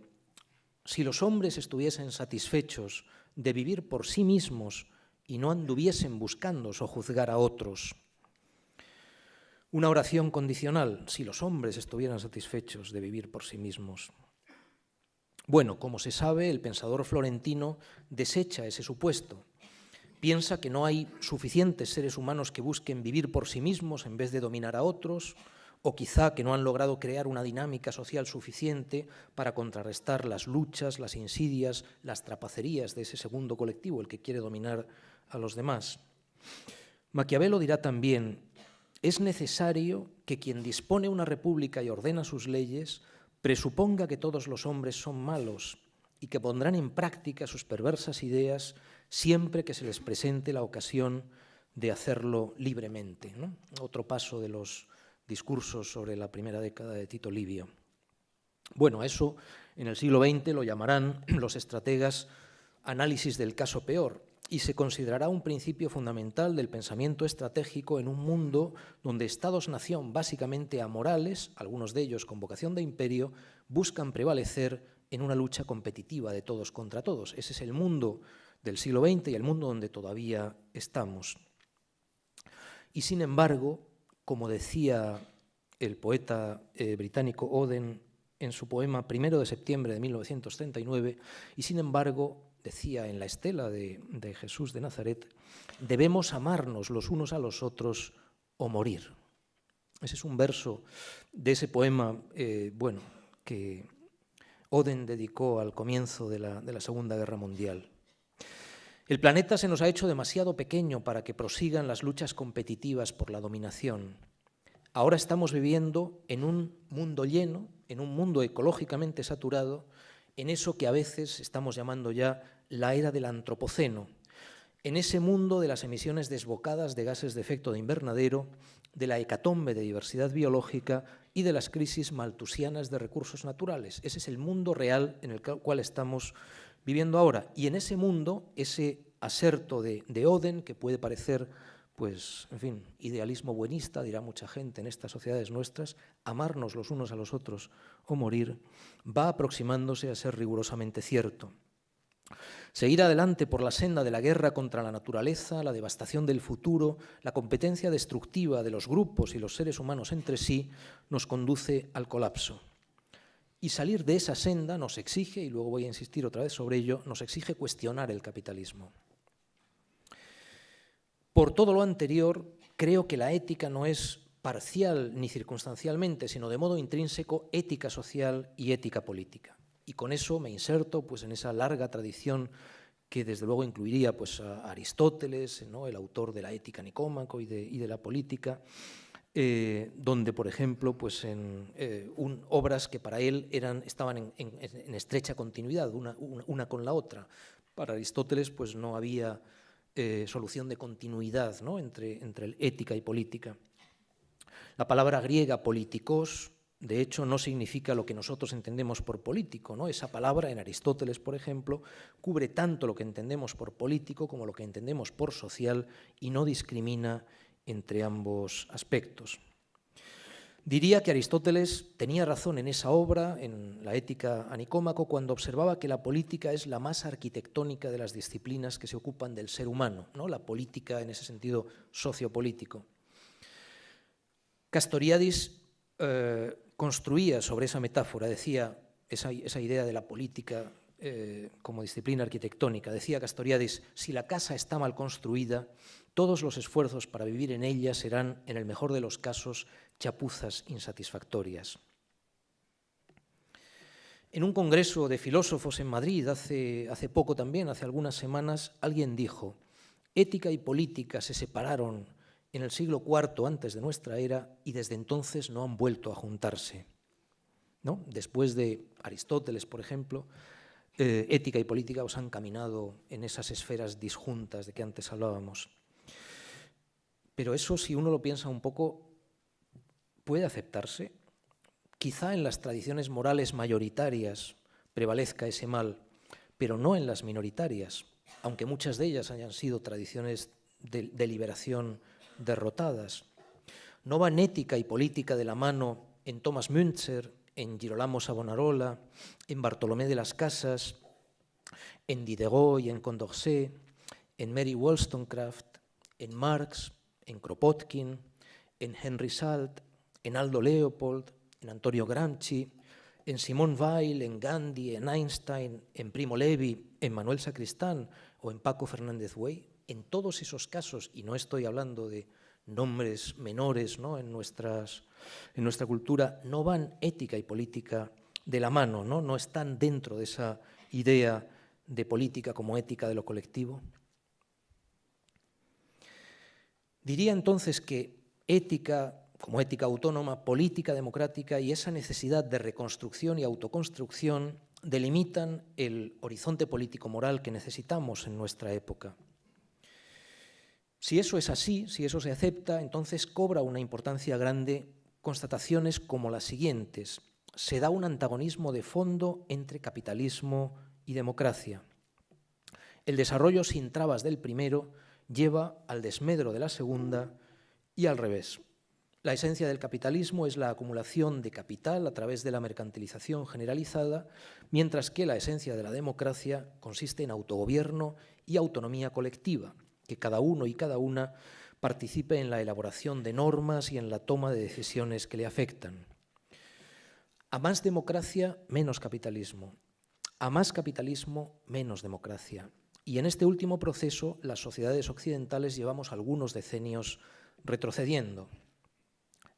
si los hombres estuviesen satisfechos de vivir por sí mismos y no anduviesen buscando sojuzgar a otros. Una oración condicional: si los hombres estuvieran satisfechos de vivir por sí mismos. Bueno, como se sabe, el pensador florentino desecha ese supuesto. Piensa que no hay suficientes seres humanos que busquen vivir por sí mismos en vez de dominar a otros, o quizá que no han logrado crear una dinámica social suficiente para contrarrestar las luchas, las insidias, las trapacerías de ese segundo colectivo, el que quiere dominar a los demás. Maquiavelo dirá también: es necesario que quien dispone una república y ordena sus leyes presuponga que todos los hombres son malos y que pondrán en práctica sus perversas ideas siempre que se les presente la ocasión de hacerlo libremente, ¿no? Otro paso de los discursos sobre la primera década de Tito Livio. Bueno, a eso en el siglo XX lo llamarán los estrategas análisis del caso peor, y se considerará un principio fundamental del pensamiento estratégico en un mundo donde estados-nación básicamente amorales, algunos de ellos con vocación de imperio, buscan prevalecer en una lucha competitiva de todos contra todos. Ese es el mundo del siglo XX y el mundo donde todavía estamos. Y sin embargo, como decía el poeta británico Auden en su poema 1 de septiembre de 1939, y sin embargo, decía en la estela de Jesús de Nazaret, debemos amarnos los unos a los otros o morir. Ese es un verso de ese poema, que Auden dedicó al comienzo de la Segunda Guerra Mundial. El planeta se nos ha hecho demasiado pequeño para que prosigan las luchas competitivas por la dominación. Ahora estamos viviendo en un mundo lleno, en un mundo ecológicamente saturado, en eso que a veces estamos llamando ya la era del antropoceno, en ese mundo de las emisiones desbocadas de gases de efecto de invernadero, de la hecatombe de diversidad biológica y de las crisis maltusianas de recursos naturales. Ese es el mundo real en el cual estamos viviendo ahora. Y en ese mundo, ese aserto de Auden, que puede parecer, pues, en fin, idealismo buenista, dirá mucha gente en estas sociedades nuestras, amarnos los unos a los otros o morir, va aproximándose a ser rigurosamente cierto. Seguir adelante por la senda de la guerra contra la naturaleza, la devastación del futuro, la competencia destructiva de los grupos y los seres humanos entre sí, nos conduce al colapso. Y salir de esa senda nos exige, y luego voy a insistir otra vez sobre ello, nos exige cuestionar el capitalismo. Por todo lo anterior, creo que la ética no es parcial ni circunstancialmente, sino de modo intrínseco, ética social y ética política. Y con eso me inserto, pues, en esa larga tradición que desde luego incluiría, pues, a Aristóteles, ¿no?, el autor de la Ética Nicómaco y de la política, donde, por ejemplo, pues obras que para él estaban en estrecha continuidad, una con la otra. Para Aristóteles pues no había solución de continuidad, ¿no?, entre ética y política. La palabra griega politikos, de hecho, no significa lo que nosotros entendemos por político, ¿no? Esa palabra en Aristóteles, por ejemplo, cubre tanto lo que entendemos por político como lo que entendemos por social y no discrimina entre ambos aspectos. Diría que Aristóteles tenía razón en esa obra, en la Ética a Nicómaco, cuando observaba que la política es la más arquitectónica de las disciplinas que se ocupan del ser humano, ¿no?, la política en ese sentido sociopolítico. Castoriadis construía sobre esa metáfora, decía, esa idea de la política como disciplina arquitectónica. Decía Castoriadis, si la casa está mal construida, todos los esfuerzos para vivir en ella serán, en el mejor de los casos, chapuzas insatisfactorias. En un congreso de filósofos en Madrid, hace poco también, hace algunas semanas, alguien dijo, ética y política se separaron en el siglo IV antes de nuestra era y desde entonces no han vuelto a juntarse, ¿no? Después de Aristóteles, por ejemplo, ética y política os han caminado en esas esferas disjuntas de que antes hablábamos. Pero eso, si uno lo piensa un poco, puede aceptarse. Quizá en las tradiciones morales mayoritarias prevalezca ese mal, pero no en las minoritarias, aunque muchas de ellas hayan sido tradiciones de liberación derrotadas. No van ética y política de la mano en Thomas Müntzer, en Girolamo Savonarola, en Bartolomé de las Casas, en Diderot y en Condorcet, en Mary Wollstonecraft, en Marx, en Kropotkin, en Henry Salt, en Aldo Leopold, en Antonio Gramsci, en Simone Weil, en Gandhi, en Einstein, en Primo Levi, en Manuel Sacristán o en Paco Fernández Güell. En todos esos casos, y no estoy hablando de nombres menores, ¿no?, en nuestra cultura, no van ética y política de la mano, ¿no? No están dentro de esa idea de política como ética de lo colectivo. Diría entonces que ética como ética autónoma, política democrática y esa necesidad de reconstrucción y autoconstrucción delimitan el horizonte político-moral que necesitamos en nuestra época. Si eso es así, si eso se acepta, entonces cobra una importancia grande constataciones como las siguientes. Se da un antagonismo de fondo entre capitalismo y democracia. El desarrollo sin trabas del primero lleva al desmedro de la segunda y al revés. La esencia del capitalismo es la acumulación de capital a través de la mercantilización generalizada, mientras que la esencia de la democracia consiste en autogobierno y autonomía colectiva, que cada uno y cada una participe en la elaboración de normas y en la toma de decisiones que le afectan. A más democracia, menos capitalismo. A más capitalismo, menos democracia. Y en este último proceso, las sociedades occidentales llevamos algunos decenios retrocediendo.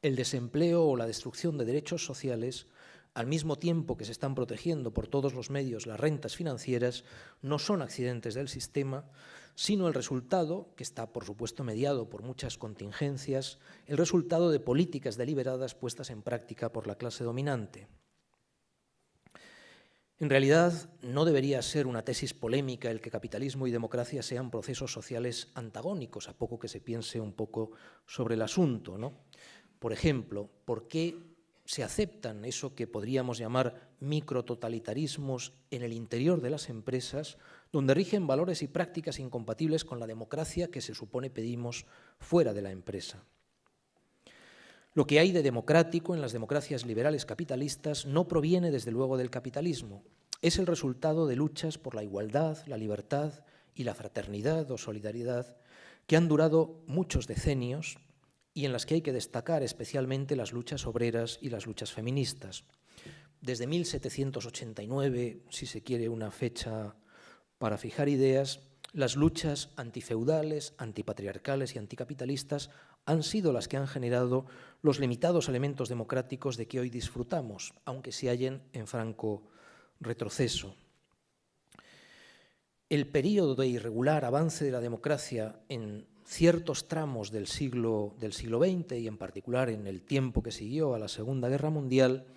El desempleo o la destrucción de derechos sociales, al mismo tiempo que se están protegiendo por todos los medios las rentas financieras, no son accidentes del sistema, sino el resultado, que está por supuesto mediado por muchas contingencias, el resultado de políticas deliberadas puestas en práctica por la clase dominante. En realidad, no debería ser una tesis polémica el que capitalismo y democracia sean procesos sociales antagónicos, a poco que se piense un poco sobre el asunto, ¿no? Por ejemplo, ¿por qué se aceptan eso que podríamos llamar micrototalitarismos en el interior de las empresas, donde rigen valores y prácticas incompatibles con la democracia que se supone pedimos fuera de la empresa? Lo que hay de democrático en las democracias liberales capitalistas no proviene desde luego del capitalismo, es el resultado de luchas por la igualdad, la libertad y la fraternidad o solidaridad que han durado muchos decenios y en las que hay que destacar especialmente las luchas obreras y las luchas feministas. Desde 1789, si se quiere una fecha para fijar ideas, las luchas antifeudales, antipatriarcales y anticapitalistas han sido las que han generado los limitados elementos democráticos de que hoy disfrutamos, aunque se hallen en franco retroceso. El período de irregular avance de la democracia en ciertos tramos del siglo XX y en particular en el tiempo que siguió a la Segunda Guerra Mundial,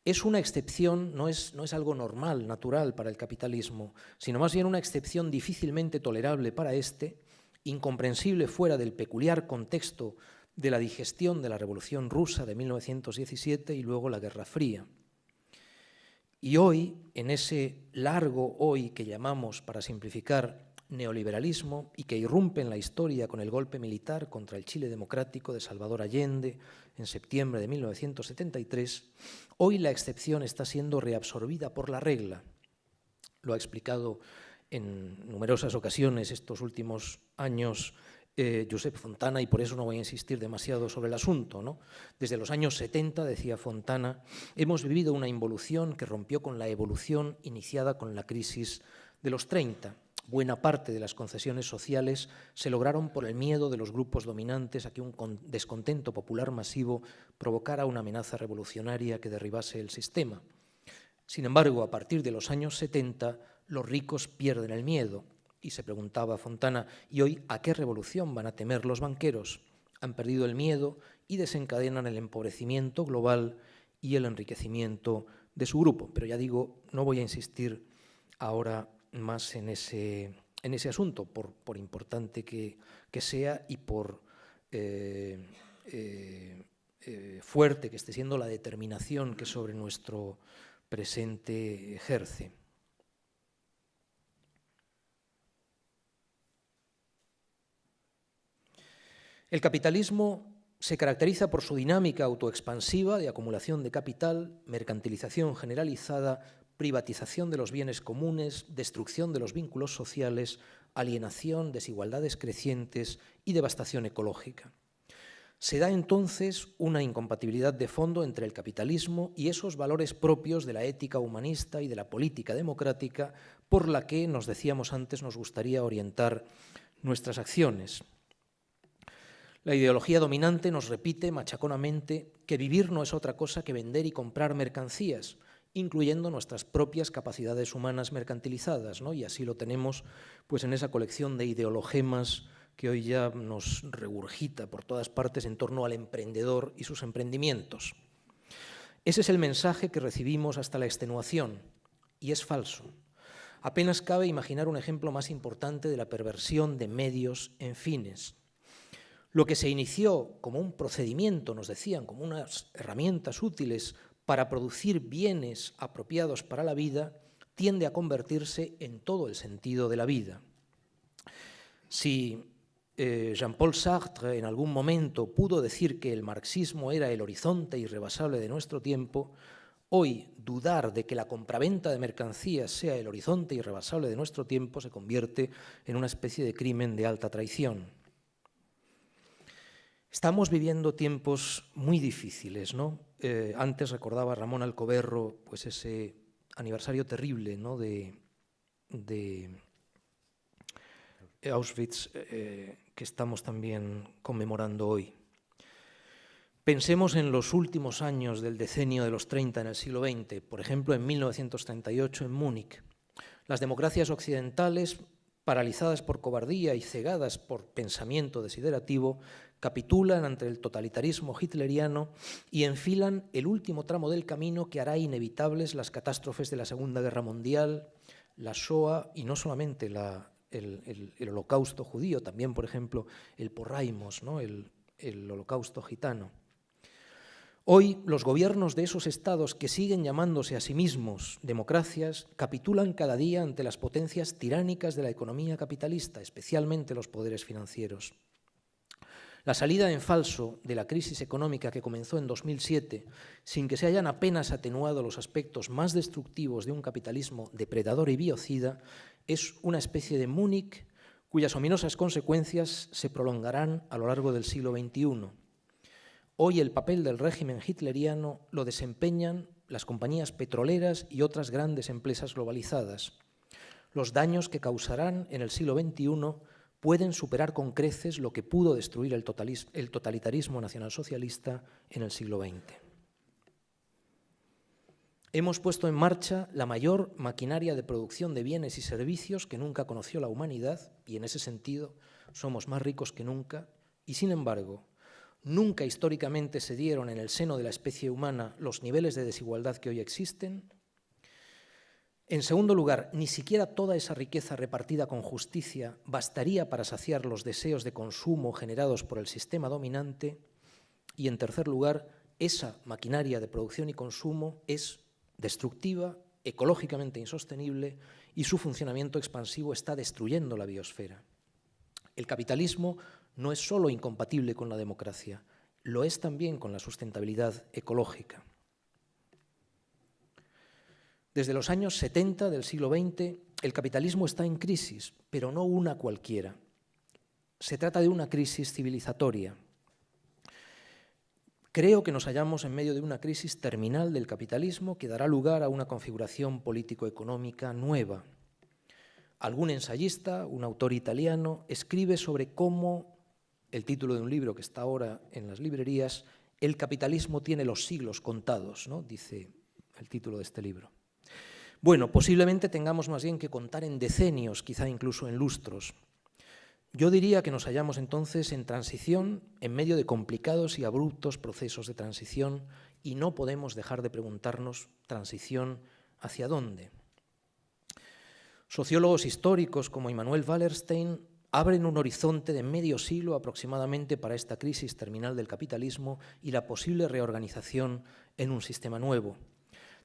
es una excepción, no es algo normal, natural para el capitalismo, sino más bien una excepción difícilmente tolerable para este, incomprensible fuera del peculiar contexto de la digestión de la Revolución Rusa de 1917 y luego la Guerra Fría. Y hoy, en ese largo hoy que llamamos, para simplificar, neoliberalismo y que irrumpe en la historia con el golpe militar contra el Chile democrático de Salvador Allende en septiembre de 1973, hoy la excepción está siendo reabsorbida por la regla. Lo ha explicado en numerosas ocasiones estos últimos años Josep Fontana, y por eso no voy a insistir demasiado sobre el asunto, ¿no? Desde los años 70, decía Fontana, hemos vivido una involución que rompió con la evolución iniciada con la crisis de los 30. Buena parte de las concesiones sociales se lograron por el miedo de los grupos dominantes a que un descontento popular masivo provocara una amenaza revolucionaria que derribase el sistema. Sin embargo, a partir de los años 70, los ricos pierden el miedo. Y se preguntaba Fontana, ¿y hoy a qué revolución van a temer los banqueros? Han perdido el miedo y desencadenan el empobrecimiento global y el enriquecimiento de su grupo. Pero ya digo, no voy a insistir ahora más en ese asunto, por importante que sea y por fuerte que esté siendo la determinación que sobre nuestro presente ejerce. El capitalismo se caracteriza por su dinámica autoexpansiva de acumulación de capital, mercantilización generalizada, privatización de los bienes comunes, destrucción de los vínculos sociales, alienación, desigualdades crecientes y devastación ecológica. Se da entonces una incompatibilidad de fondo entre el capitalismo y esos valores propios de la ética humanista y de la política democrática por la que, nos decíamos antes, nos gustaría orientar nuestras acciones. La ideología dominante nos repite machaconamente que vivir no es otra cosa que vender y comprar mercancías, incluyendo nuestras propias capacidades humanas mercantilizadas, ¿no? Y así lo tenemos pues, en esa colección de ideologemas que hoy ya nos regurgita por todas partes en torno al emprendedor y sus emprendimientos. Ese es el mensaje que recibimos hasta la extenuación, y es falso. Apenas cabe imaginar un ejemplo más importante de la perversión de medios en fines. Lo que se inició como un procedimiento, nos decían, como unas herramientas útiles para producir bienes apropiados para la vida, tiende a convertirse en todo el sentido de la vida. Si Jean-Paul Sartre en algún momento pudo decir que el marxismo era el horizonte irrebasable de nuestro tiempo, hoy dudar de que la compraventa de mercancías sea el horizonte irrebasable de nuestro tiempo se convierte en una especie de crimen de alta traición. Estamos viviendo tiempos muy difíciles, ¿no? Antes recordaba Ramón Alcoberro pues ese aniversario terrible, ¿no? de Auschwitz que estamos también conmemorando hoy. Pensemos en los últimos años del decenio de los 30 en el siglo XX, por ejemplo en 1938 en Múnich. Las democracias occidentales, paralizadas por cobardía y cegadas por pensamiento desiderativo, capitulan ante el totalitarismo hitleriano y enfilan el último tramo del camino que hará inevitables las catástrofes de la Segunda Guerra Mundial, la Shoah y no solamente el holocausto judío, también, por ejemplo, el porraimos, ¿no? el holocausto gitano. Hoy los gobiernos de esos estados que siguen llamándose a sí mismos democracias capitulan cada día ante las potencias tiránicas de la economía capitalista, especialmente los poderes financieros. La salida en falso de la crisis económica que comenzó en 2007, sin que se hayan apenas atenuado los aspectos más destructivos de un capitalismo depredador y biocida, es una especie de Múnich cuyas ominosas consecuencias se prolongarán a lo largo del siglo XXI. Hoy el papel del régimen hitleriano lo desempeñan las compañías petroleras y otras grandes empresas globalizadas. Los daños que causarán en el siglo XXI pueden superar con creces lo que pudo destruir el totalitarismo nacionalsocialista en el siglo XX. Hemos puesto en marcha la mayor maquinaria de producción de bienes y servicios que nunca conoció la humanidad y, en ese sentido, somos más ricos que nunca y, sin embargo, nunca históricamente se dieron en el seno de la especie humana los niveles de desigualdad que hoy existen. En segundo lugar, ni siquiera toda esa riqueza repartida con justicia bastaría para saciar los deseos de consumo generados por el sistema dominante. Y en tercer lugar, esa maquinaria de producción y consumo es destructiva, ecológicamente insostenible y su funcionamiento expansivo está destruyendo la biosfera. El capitalismo no es solo incompatible con la democracia, lo es también con la sustentabilidad ecológica. Desde los años 70 del siglo XX, el capitalismo está en crisis, pero no una cualquiera. Se trata de una crisis civilizatoria. Creo que nos hallamos en medio de una crisis terminal del capitalismo que dará lugar a una configuración político-económica nueva. Algún ensayista, un autor italiano, escribe sobre cómo, el título de un libro que está ahora en las librerías, el capitalismo tiene los siglos contados, ¿no? Dice el título de este libro. Bueno, posiblemente tengamos más bien que contar en decenios, quizá incluso en lustros. Yo diría que nos hallamos entonces en transición, en medio de complicados y abruptos procesos de transición, y no podemos dejar de preguntarnos, ¿transición hacia dónde? Sociólogos históricos como Immanuel Wallerstein abren un horizonte de medio siglo aproximadamente para esta crisis terminal del capitalismo y la posible reorganización en un sistema nuevo.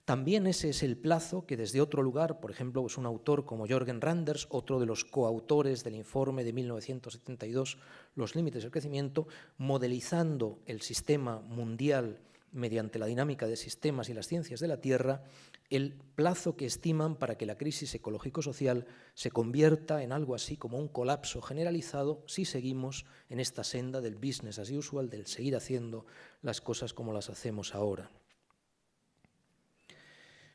También ese es el plazo que desde otro lugar, por ejemplo, es un autor como Jürgen Randers, otro de los coautores del informe de 1972, Los límites del crecimiento, modelizando el sistema mundial mediante la dinámica de sistemas y las ciencias de la Tierra, el plazo que estiman para que la crisis ecológico-social se convierta en algo así como un colapso generalizado si seguimos en esta senda del business as usual, del seguir haciendo las cosas como las hacemos ahora.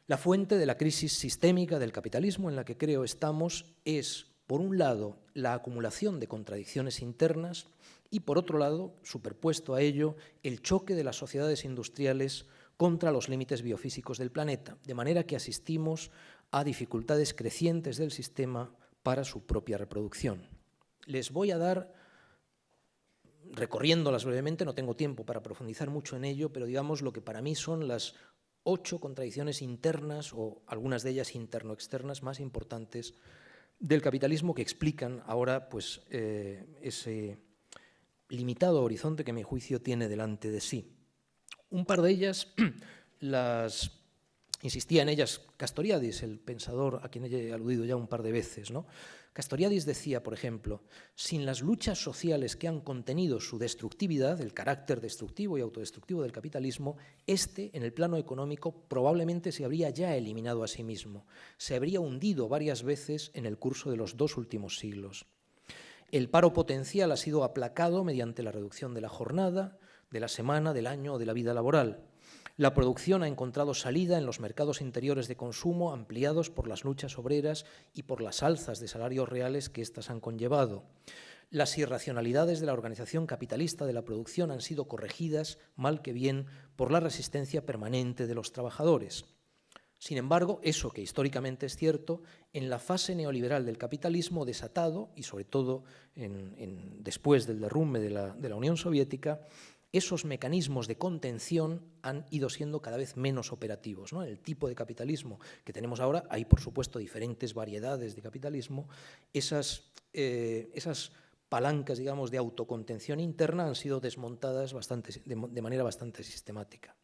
La fuente de la crisis sistémica del capitalismo en la que creo estamos es, por un lado, la acumulación de contradicciones internas y, por otro lado, superpuesto a ello, el choque de las sociedades industriales contra los límites biofísicos del planeta, de manera que asistimos a dificultades crecientes del sistema para su propia reproducción. Les voy a dar, recorriéndolas brevemente, no tengo tiempo para profundizar mucho en ello, pero digamos lo que para mí son las 8 contradicciones internas o algunas de ellas interno-externas más importantes del capitalismo que explican ahora pues, ese limitado horizonte que a mi juicio tiene delante de sí. Un par de ellas insistía en ellas Castoriadis, el pensador a quien he aludido ya un par de veces, ¿no? Castoriadis decía, por ejemplo, sin las luchas sociales que han contenido su destructividad, el carácter destructivo y autodestructivo del capitalismo, en el plano económico, probablemente se habría ya eliminado a sí mismo, se habría hundido varias veces en el curso de los 2 últimos siglos. El paro potencial ha sido aplacado mediante la reducción de la jornada, de la semana, del año o de la vida laboral. La producción ha encontrado salida en los mercados interiores de consumo ampliados por las luchas obreras y por las alzas de salarios reales que éstas han conllevado. Las irracionalidades de la organización capitalista de la producción han sido corregidas, mal que bien, por la resistencia permanente de los trabajadores. Sin embargo, eso que históricamente es cierto, en la fase neoliberal del capitalismo desatado, y sobre todo después del derrumbe de la Unión Soviética, esos mecanismos de contención han ido siendo cada vez menos operativos, ¿no? El tipo de capitalismo que tenemos ahora, hay por supuesto diferentes variedades de capitalismo, esas palancas, digamos, de autocontención interna han sido desmontadas de manera bastante sistemática.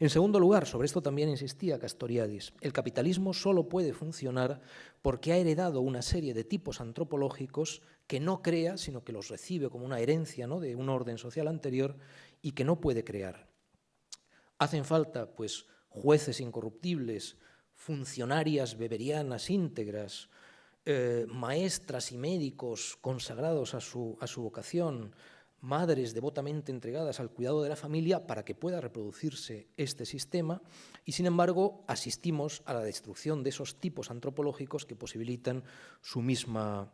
En segundo lugar, sobre esto también insistía Castoriadis, el capitalismo solo puede funcionar porque ha heredado una serie de tipos antropológicos que no crea, sino que los recibe como una herencia, ¿no?, de un orden social anterior y que no puede crear. Hacen falta, pues, jueces incorruptibles, funcionarias weberianas íntegras, maestras y médicos consagrados a su vocación, madres devotamente entregadas al cuidado de la familia para que pueda reproducirse este sistema y, sin embargo, asistimos a la destrucción de esos tipos antropológicos que posibilitan su misma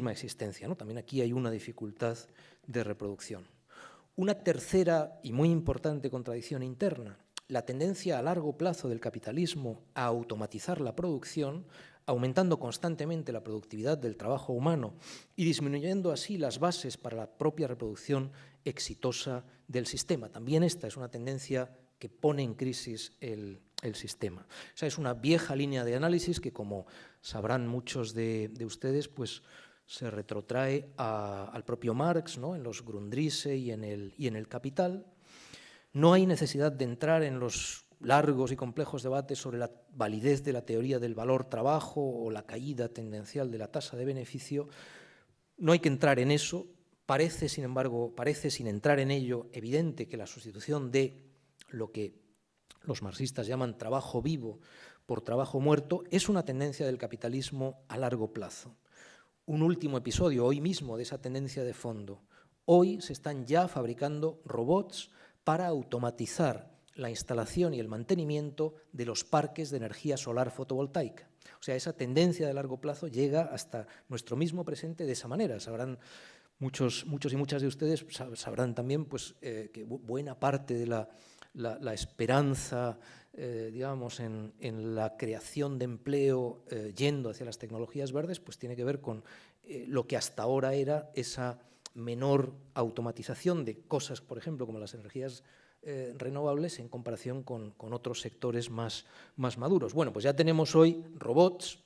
existencia, ¿no? También aquí hay una dificultad de reproducción. Una tercera y muy importante contradicción interna, la tendencia a largo plazo del capitalismo a automatizar la producción, aumentando constantemente la productividad del trabajo humano y disminuyendo así las bases para la propia reproducción exitosa del sistema. También esta es una tendencia que pone en crisis el sistema. O sea, es una vieja línea de análisis que, como sabrán muchos de ustedes, pues se retrotrae al propio Marx, ¿no?, en los Grundrisse y en el Capital. No hay necesidad de entrar en los largos y complejos debates sobre la validez de la teoría del valor-trabajo o la caída tendencial de la tasa de beneficio. No hay que entrar en eso. Parece, sin embargo, sin entrar en ello, evidente que la sustitución de lo que los marxistas llaman trabajo vivo por trabajo muerto es una tendencia del capitalismo a largo plazo. Un último episodio hoy mismo de esa tendencia de fondo. Hoy se están ya fabricando robots para automatizar la instalación y el mantenimiento de los parques de energía solar fotovoltaica. O sea, esa tendencia de largo plazo llega hasta nuestro mismo presente de esa manera. Sabrán muchos y muchas de ustedes, sabrán también pues, que buena parte de la esperanza, digamos, en la creación de empleo yendo hacia las tecnologías verdes, pues tiene que ver con lo que hasta ahora era esa menor automatización de cosas, por ejemplo, como las energías renovables en comparación con otros sectores más maduros. Bueno, pues ya tenemos hoy robots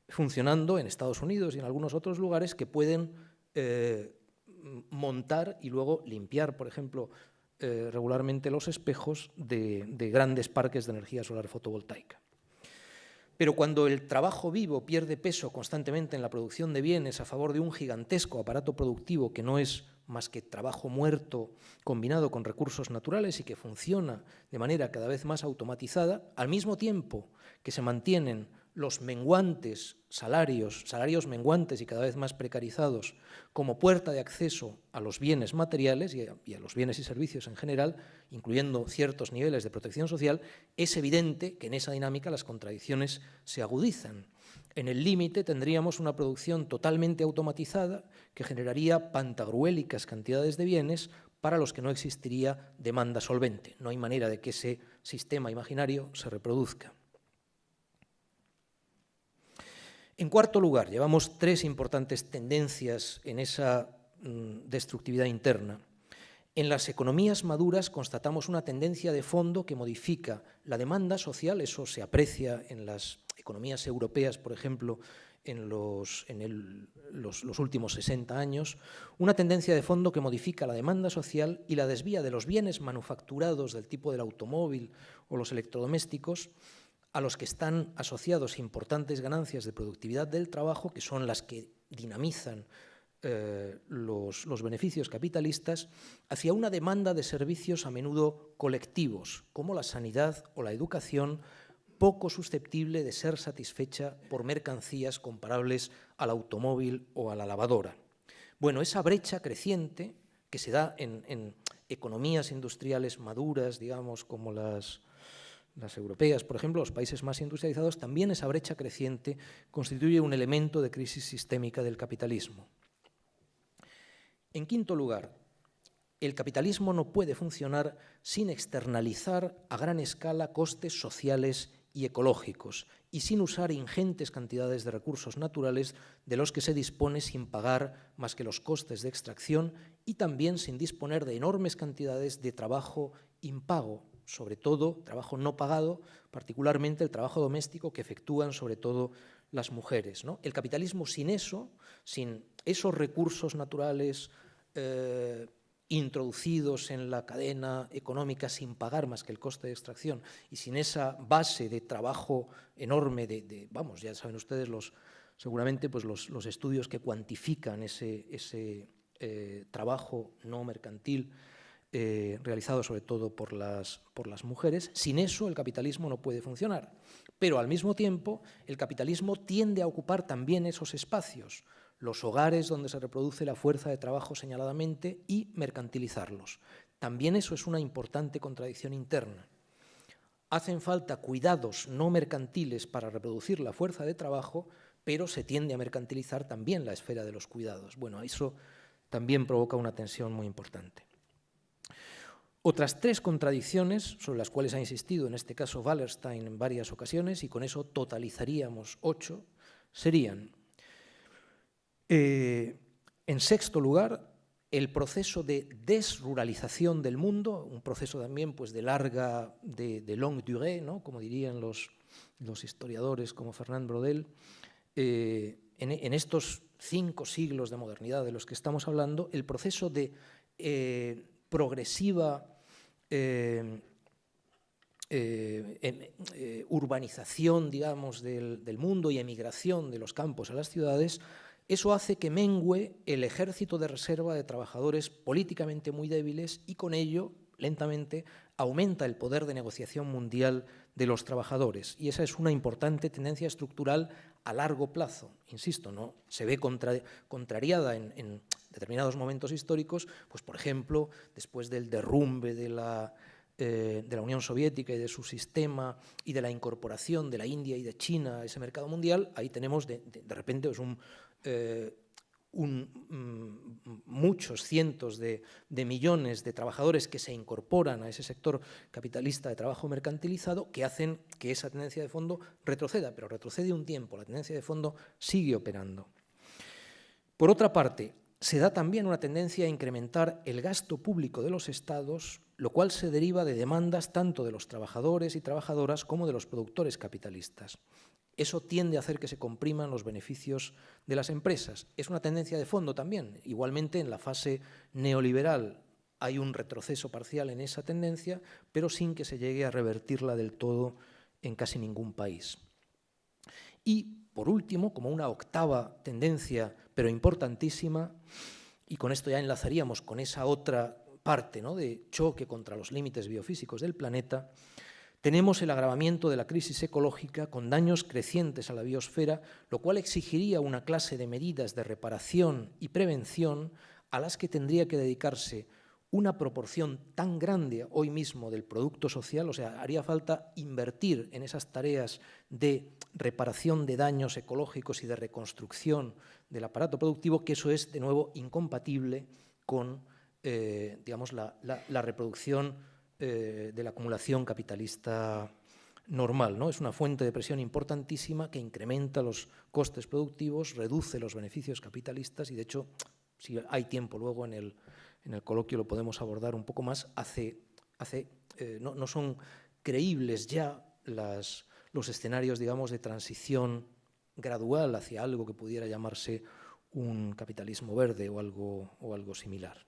funcionando en Estados Unidos y en algunos otros lugares que pueden montar y luego limpiar, por ejemplo, regularmente los espejos de grandes parques de energía solar fotovoltaica. Pero cuando el trabajo vivo pierde peso constantemente en la producción de bienes a favor de un gigantesco aparato productivo que no es más que trabajo muerto combinado con recursos naturales y que funciona de manera cada vez más automatizada, al mismo tiempo que se mantienen los menguantes salarios menguantes y cada vez más precarizados como puerta de acceso a los bienes materiales y a los bienes y servicios en general, incluyendo ciertos niveles de protección social, es evidente que en esa dinámica las contradicciones se agudizan. En el límite tendríamos una producción totalmente automatizada que generaría pantagruélicas cantidades de bienes para los que no existiría demanda solvente. No hay manera de que ese sistema imaginario se reproduzca. En cuarto lugar, llevamos tres importantes tendencias en esa destructividad interna. En las economías maduras constatamos una tendencia de fondo que modifica la demanda social, eso se aprecia en las economías europeas, por ejemplo, en los últimos 60 años, una tendencia de fondo que modifica la demanda social y la desvía de los bienes manufacturados del tipo del automóvil o los electrodomésticos a los que están asociados importantes ganancias de productividad del trabajo, que son las que dinamizan los beneficios capitalistas, hacia una demanda de servicios a menudo colectivos, como la sanidad o la educación, poco susceptible de ser satisfecha por mercancías comparables al automóvil o a la lavadora. Bueno, esa brecha creciente que se da en economías industriales maduras, digamos, como las europeas, por ejemplo, los países más industrializados, también esa brecha creciente constituye un elemento de crisis sistémica del capitalismo. En quinto lugar, el capitalismo no puede funcionar sin externalizar a gran escala costes sociales y ecológicos y sin usar ingentes cantidades de recursos naturales de los que se dispone sin pagar más que los costes de extracción y también sin disponer de enormes cantidades de trabajo impago, sobre todo trabajo no pagado, particularmente el trabajo doméstico que efectúan sobre todo las mujeres, ¿no? El capitalismo sin eso, sin esos recursos naturales introducidos en la cadena económica sin pagar más que el coste de extracción y sin esa base de trabajo enorme vamos, ya saben ustedes seguramente pues los estudios que cuantifican ese trabajo no mercantil realizado sobre todo por las mujeres. Sin eso el capitalismo no puede funcionar. Pero al mismo tiempo el capitalismo tiende a ocupar también esos espacios, los hogares donde se reproduce la fuerza de trabajo señaladamente y mercantilizarlos. También eso es una importante contradicción interna. Hacen falta cuidados no mercantiles para reproducir la fuerza de trabajo, pero se tiende a mercantilizar también la esfera de los cuidados. Bueno, eso también provoca una tensión muy importante. Otras tres contradicciones, sobre las cuales ha insistido en este caso Wallerstein en varias ocasiones, y con eso totalizaríamos 8, serían, en sexto lugar, el proceso de desruralización del mundo, un proceso también pues, de longue durée, ¿no? Como dirían los historiadores como Fernand Braudel. En estos 5 siglos de modernidad de los que estamos hablando, el proceso de progresiva urbanización, digamos, del mundo y emigración de los campos a las ciudades, eso hace que mengüe el ejército de reserva de trabajadores políticamente muy débiles y con ello, lentamente, aumenta el poder de negociación mundial de los trabajadores. Y esa es una importante tendencia estructural a largo plazo. Insisto, ¿no? Se ve contrariada en determinados momentos históricos, pues por ejemplo, después del derrumbe de la Unión Soviética y de su sistema y de la incorporación de la India y de China a ese mercado mundial, ahí tenemos de repente pues muchos cientos de millones de trabajadores que se incorporan a ese sector capitalista de trabajo mercantilizado que hacen que esa tendencia de fondo retroceda, pero retrocede un tiempo, la tendencia de fondo sigue operando. Por otra parte, se da también una tendencia a incrementar el gasto público de los estados, lo cual se deriva de demandas tanto de los trabajadores y trabajadoras como de los productores capitalistas. Eso tiende a hacer que se compriman los beneficios de las empresas. Es una tendencia de fondo también. Igualmente, en la fase neoliberal hay un retroceso parcial en esa tendencia, pero sin que se llegue a revertirla del todo en casi ningún país. Y, por último, como una octava tendencia, pero importantísima, y con esto ya enlazaríamos con esa otra parte, ¿no?, de choque contra los límites biofísicos del planeta, tenemos el agravamiento de la crisis ecológica con daños crecientes a la biosfera, lo cual exigiría una clase de medidas de reparación y prevención a las que tendría que dedicarse una proporción tan grande hoy mismo del producto social, o sea, haría falta invertir en esas tareas de reparación de daños ecológicos y de reconstrucción del aparato productivo, que eso es, de nuevo, incompatible con digamos, la reproducción de la acumulación capitalista normal, ¿no? Es una fuente de presión importantísima que incrementa los costes productivos, reduce los beneficios capitalistas y, de hecho, si hay tiempo luego en el coloquio lo podemos abordar un poco más, no son creíbles ya los escenarios, digamos, de transición gradual hacia algo que pudiera llamarse un capitalismo verde o algo similar.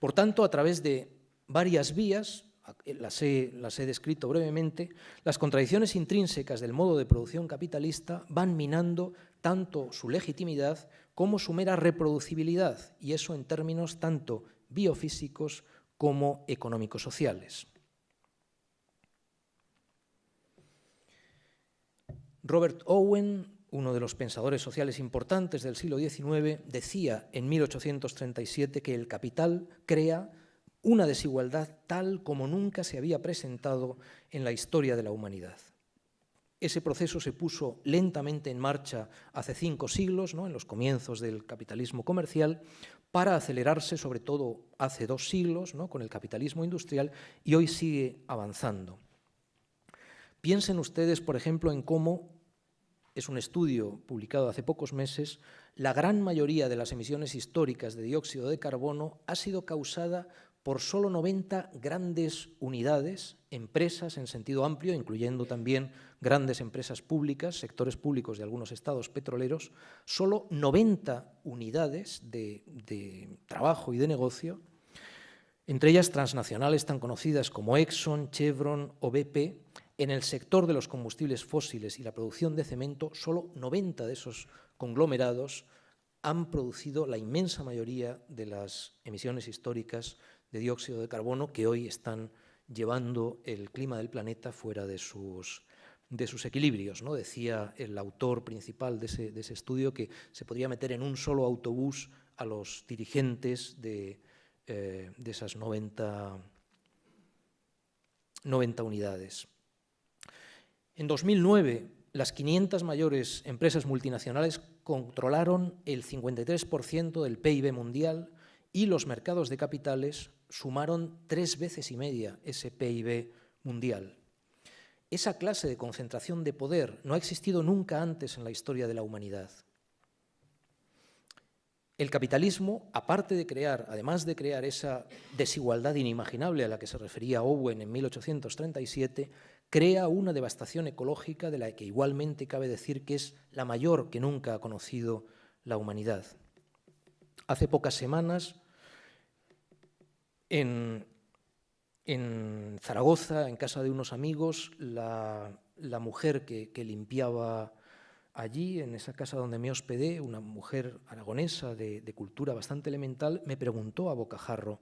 Por tanto, a través de varias vías, las he descrito brevemente, las contradicciones intrínsecas del modo de producción capitalista van minando tanto su legitimidad como su mera reproducibilidad, y eso en términos tanto biofísicos como económico-sociales. Robert Owen, uno de los pensadores sociales importantes del siglo XIX, decía en 1837 que el capital crea una desigualdad tal como nunca se había presentado en la historia de la humanidad. Ese proceso se puso lentamente en marcha hace 5 siglos, ¿no?, en los comienzos del capitalismo comercial, para acelerarse sobre todo hace 2 siglos, ¿no?, con el capitalismo industrial, y hoy sigue avanzando. Piensen ustedes, por ejemplo, en cómo, es un estudio publicado hace pocos meses, la gran mayoría de las emisiones históricas de dióxido de carbono ha sido causada por solo 90 grandes unidades, empresas en sentido amplio, incluyendo también grandes empresas públicas, sectores públicos de algunos estados petroleros, solo 90 unidades de trabajo y de negocio, entre ellas transnacionales tan conocidas como Exxon, Chevron o BP. En el sector de los combustibles fósiles y la producción de cemento, solo 90 de esos conglomerados han producido la inmensa mayoría de las emisiones históricas de dióxido de carbono que hoy están llevando el clima del planeta fuera de sus equilibrios, ¿no? Decía el autor principal de ese estudio que se podría meter en un solo autobús a los dirigentes de esas 90 unidades. En 2009, las 500 mayores empresas multinacionales controlaron el 53% del PIB mundial y los mercados de capitales sumaron 3 veces y media ese PIB mundial. Esa clase de concentración de poder no ha existido nunca antes en la historia de la humanidad. El capitalismo, además de crear esa desigualdad inimaginable a la que se refería Owen en 1837, crea una devastación ecológica de la que igualmente cabe decir que es la mayor que nunca ha conocido la humanidad. Hace pocas semanas, en Zaragoza, en casa de unos amigos, la mujer que limpiaba allí, en esa casa donde me hospedé, una mujer aragonesa de cultura bastante elemental, me preguntó a bocajarro: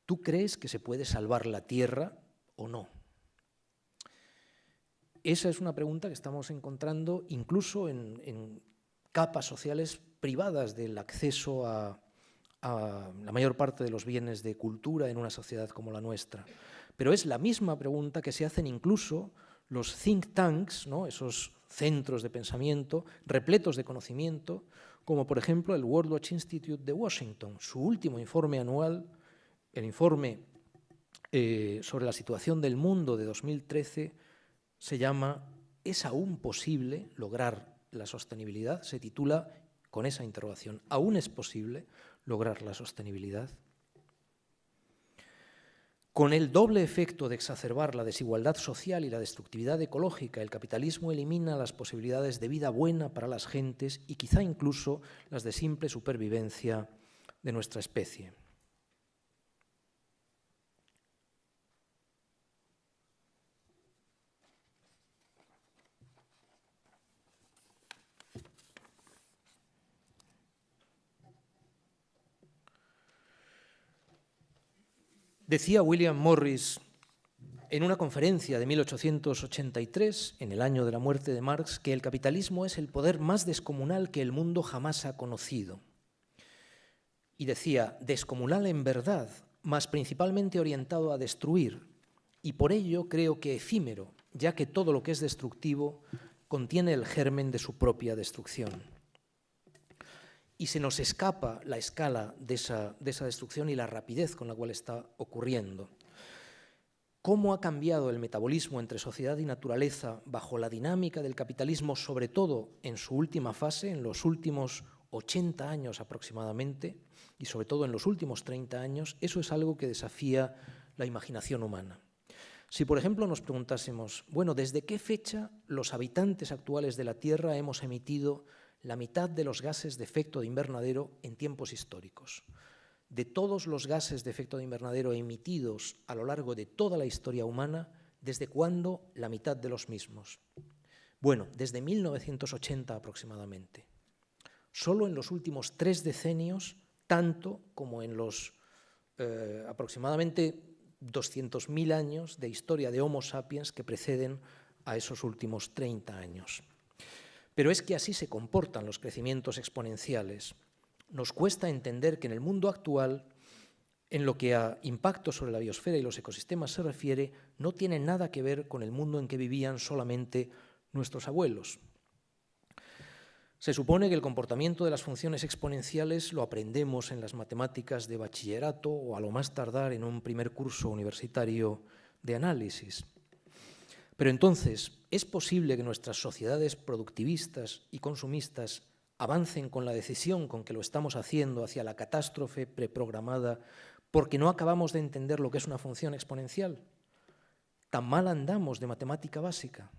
¿tú crees que se puede salvar la tierra o no? Esa es una pregunta que estamos encontrando incluso en capas sociales privadas del acceso a la mayor parte de los bienes de cultura en una sociedad como la nuestra. Pero es la misma pregunta que se hacen incluso los think tanks, ¿no?, esos centros de pensamiento repletos de conocimiento, como por ejemplo el World Watch Institute de Washington. Su último informe anual, el informe sobre la situación del mundo de 2013, se llama ¿Es aún posible lograr la sostenibilidad? Se titula con esa interrogación: ¿aún es posible lograr la sostenibilidad? Con el doble efecto de exacerbar la desigualdad social y la destructividad ecológica, el capitalismo elimina las posibilidades de vida buena para las gentes y quizá incluso las de simple supervivencia de nuestra especie. Decía William Morris en una conferencia de 1883, en el año de la muerte de Marx, que el capitalismo es el poder más descomunal que el mundo jamás ha conocido. Y decía: descomunal en verdad, mas principalmente orientado a destruir, y por ello creo que efímero, ya que todo lo que es destructivo contiene el germen de su propia destrucción. Y se nos escapa la escala de esa destrucción y la rapidez con la cual está ocurriendo. ¿Cómo ha cambiado el metabolismo entre sociedad y naturaleza bajo la dinámica del capitalismo, sobre todo en su última fase, en los últimos 80 años aproximadamente, y sobre todo en los últimos 30 años? Eso es algo que desafía la imaginación humana. Si, por ejemplo, nos preguntásemos, bueno, ¿desde qué fecha los habitantes actuales de la Tierra hemos emitido la mitad de los gases de efecto de invernadero en tiempos históricos? De todos los gases de efecto de invernadero emitidos a lo largo de toda la historia humana, ¿desde cuándo la mitad de los mismos? Bueno, desde 1980 aproximadamente. Solo en los últimos 3 decenios, tanto como en los aproximadamente 200.000 años de historia de Homo sapiens que preceden a esos últimos 30 años. Pero es que así se comportan los crecimientos exponenciales. Nos cuesta entender que en el mundo actual, en lo que a impacto sobre la biosfera y los ecosistemas se refiere, no tiene nada que ver con el mundo en que vivían solamente nuestros abuelos. Se supone que el comportamiento de las funciones exponenciales lo aprendemos en las matemáticas de bachillerato o a lo más tardar en un primer curso universitario de análisis. Pero entonces, ¿es posible que nuestras sociedades productivistas y consumistas avancen con la decisión con que lo estamos haciendo hacia la catástrofe preprogramada porque no acabamos de entender lo que es una función exponencial? ¿Tan mal andamos de matemática básica?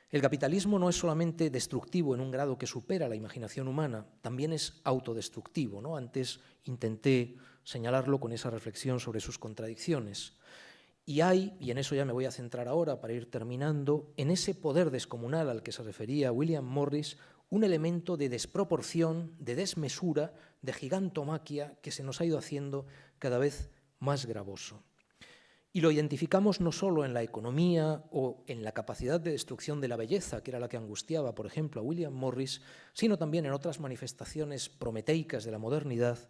El capitalismo no es solamente destructivo en un grado que supera la imaginación humana, también es autodestructivo, ¿no? Antes intenté señalarlo con esa reflexión sobre sus contradicciones. Y hay, y en eso ya me voy a centrar ahora para ir terminando, en ese poder descomunal al que se refería William Morris, un elemento de desproporción, de desmesura, de gigantomaquia que se nos ha ido haciendo cada vez más gravoso. Y lo identificamos no solo en la economía o en la capacidad de destrucción de la belleza, que era la que angustiaba, por ejemplo, a William Morris, sino también en otras manifestaciones prometeicas de la modernidad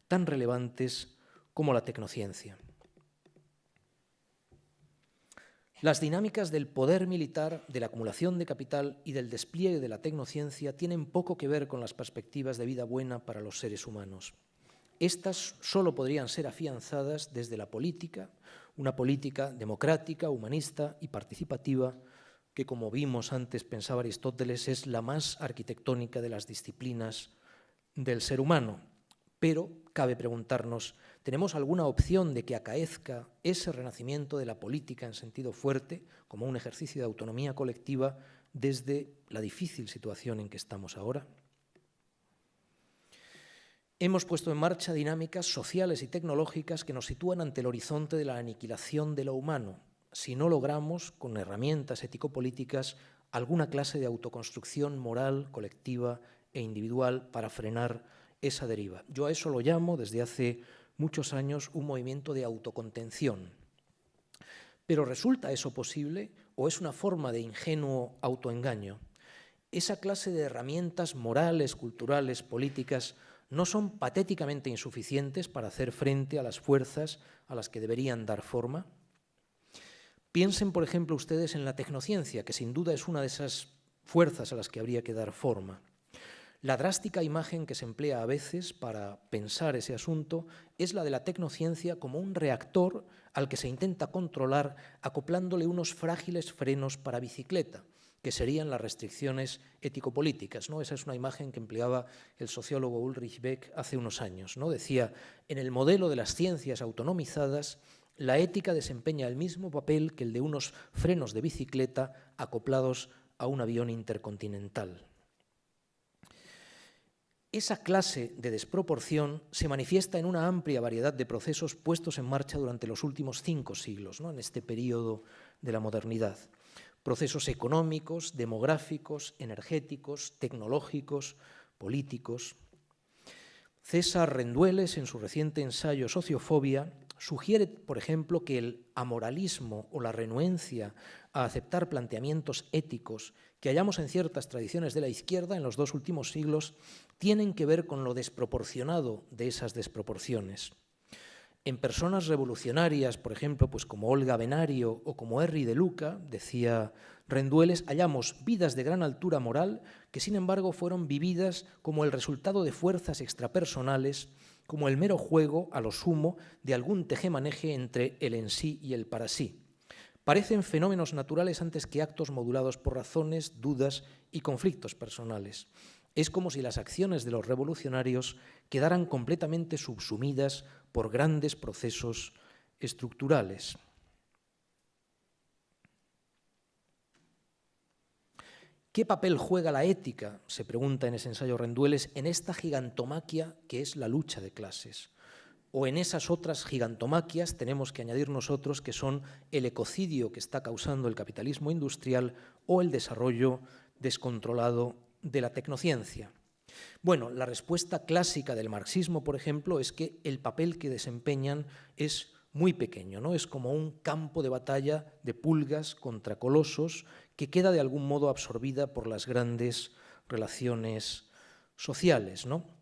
tan relevantes como la tecnociencia. Las dinámicas del poder militar, de la acumulación de capital y del despliegue de la tecnociencia tienen poco que ver con las perspectivas de vida buena para los seres humanos. Estas solo podrían ser afianzadas desde la política, una política democrática, humanista y participativa que, como vimos antes, pensaba Aristóteles, es la más arquitectónica de las disciplinas del ser humano. Pero cabe preguntarnos, ¿tenemos alguna opción de que acaezca ese renacimiento de la política en sentido fuerte, como un ejercicio de autonomía colectiva, desde la difícil situación en que estamos ahora? Hemos puesto en marcha dinámicas sociales y tecnológicas que nos sitúan ante el horizonte de la aniquilación de lo humano, si no logramos, con herramientas ético-políticas, alguna clase de autoconstrucción moral, colectiva e individual para frenar esa deriva. Yo a eso lo llamo, desde hace muchos años, un movimiento de autocontención. Pero ¿resulta eso posible o es una forma de ingenuo autoengaño? Esa clase de herramientas morales, culturales, políticas, no son patéticamente insuficientes para hacer frente a las fuerzas a las que deberían dar forma. Piensen, por ejemplo, ustedes en la tecnociencia, que sin duda es una de esas fuerzas a las que habría que dar forma. La drástica imagen que se emplea a veces para pensar ese asunto es la de la tecnociencia como un reactor al que se intenta controlar acoplándole unos frágiles frenos para bicicleta, que serían las restricciones ético-políticas, ¿no? Esa es una imagen que empleaba el sociólogo Ulrich Beck hace unos años, ¿no? Decía, en el modelo de las ciencias autonomizadas, la ética desempeña el mismo papel que el de unos frenos de bicicleta acoplados a un avión intercontinental. Esa clase de desproporción se manifiesta en una amplia variedad de procesos puestos en marcha durante los últimos 5 siglos, ¿no? En este periodo de la modernidad. Procesos económicos, demográficos, energéticos, tecnológicos, políticos. César Rendueles, en su reciente ensayo Sociofobia, sugiere, por ejemplo, que el amoralismo o la renuencia a aceptar planteamientos éticos que hallamos en ciertas tradiciones de la izquierda en los 2 últimos siglos tienen que ver con lo desproporcionado de esas desproporciones. En personas revolucionarias, por ejemplo, pues como Olga Benario o como Henry de Luca, decía Rendueles, hallamos vidas de gran altura moral que, sin embargo, fueron vividas como el resultado de fuerzas extrapersonales, como el mero juego, a lo sumo, de algún tejemaneje entre el en sí y el para sí. Parecen fenómenos naturales antes que actos modulados por razones, dudas y conflictos personales. Es como si las acciones de los revolucionarios quedaran completamente subsumidas por grandes procesos estructurales. ¿Qué papel juega la ética?, se pregunta en ese ensayo Rendueles, en esta gigantomaquia que es la lucha de clases. O en esas otras gigantomaquias tenemos que añadir nosotros que son el ecocidio que está causando el capitalismo industrial o el desarrollo descontrolado de la tecnociencia. Bueno, la respuesta clásica del marxismo, por ejemplo, es que el papel que desempeñan es muy pequeño, ¿no? Es como un campo de batalla de pulgas contra colosos que queda de algún modo absorbida por las grandes relaciones sociales, ¿no?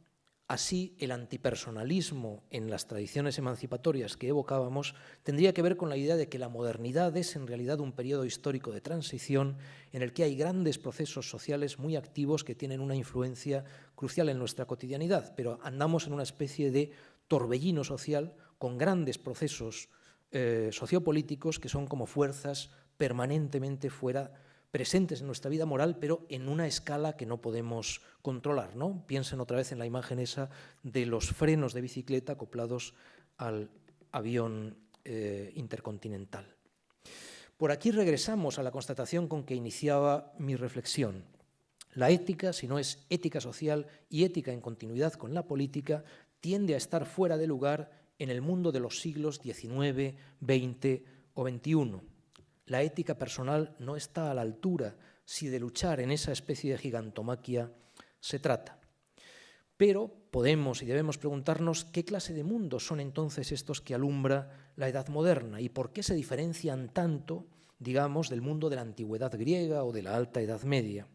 Así, el antipersonalismo en las tradiciones emancipatorias que evocábamos tendría que ver con la idea de que la modernidad es en realidad un periodo histórico de transición en el que hay grandes procesos sociales muy activos que tienen una influencia crucial en nuestra cotidianidad, pero andamos en una especie de torbellino social con grandes procesos sociopolíticos que son como fuerzas permanentemente presentes en nuestra vida moral, pero en una escala que no podemos controlar, ¿no? Piensen otra vez en la imagen esa de los frenos de bicicleta acoplados al avión intercontinental. Por aquí regresamos a la constatación con que iniciaba mi reflexión. La ética, si no es ética social y ética en continuidad con la política, tiende a estar fuera de lugar en el mundo de los siglos XIX, XX o XXI. La ética personal no está a la altura si de luchar en esa especie de gigantomaquia se trata. Pero podemos y debemos preguntarnos qué clase de mundos son entonces estos que alumbra la Edad Moderna y por qué se diferencian tanto, digamos, del mundo de la antigüedad griega o de la Alta Edad Media.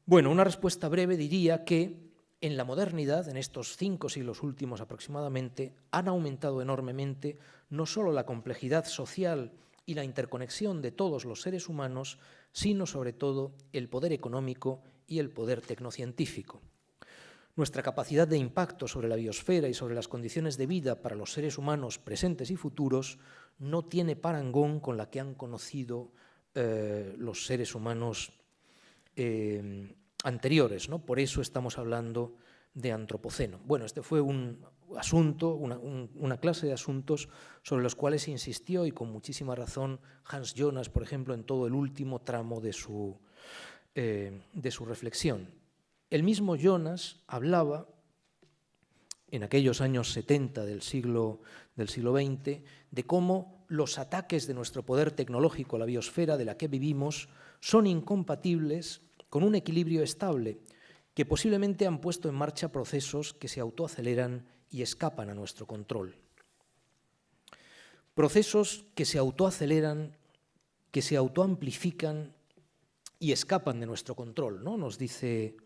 Bueno, una respuesta breve diría que en la modernidad, en estos 5 siglos últimos aproximadamente, han aumentado enormemente no solo la complejidad social y la interconexión de todos los seres humanos, sino sobre todo el poder económico y el poder tecnocientífico. Nuestra capacidad de impacto sobre la biosfera y sobre las condiciones de vida para los seres humanos presentes y futuros no tiene parangón con la que han conocido los seres humanos anteriores, ¿no? Por eso estamos hablando de antropoceno. Bueno, este fue un asunto, una clase de asuntos sobre los cuales insistió, y con muchísima razón, Hans Jonas, por ejemplo, en todo el último tramo de su reflexión. El mismo Jonas hablaba, en aquellos años 70 del siglo XX, de cómo los ataques de nuestro poder tecnológico a la biosfera de la que vivimos son incompatibles con un equilibrio estable, que posiblemente han puesto en marcha procesos que se autoaceleran y escapan a nuestro control. Procesos que se autoaceleran, que se autoamplifican y escapan de nuestro control, ¿no? Nos dice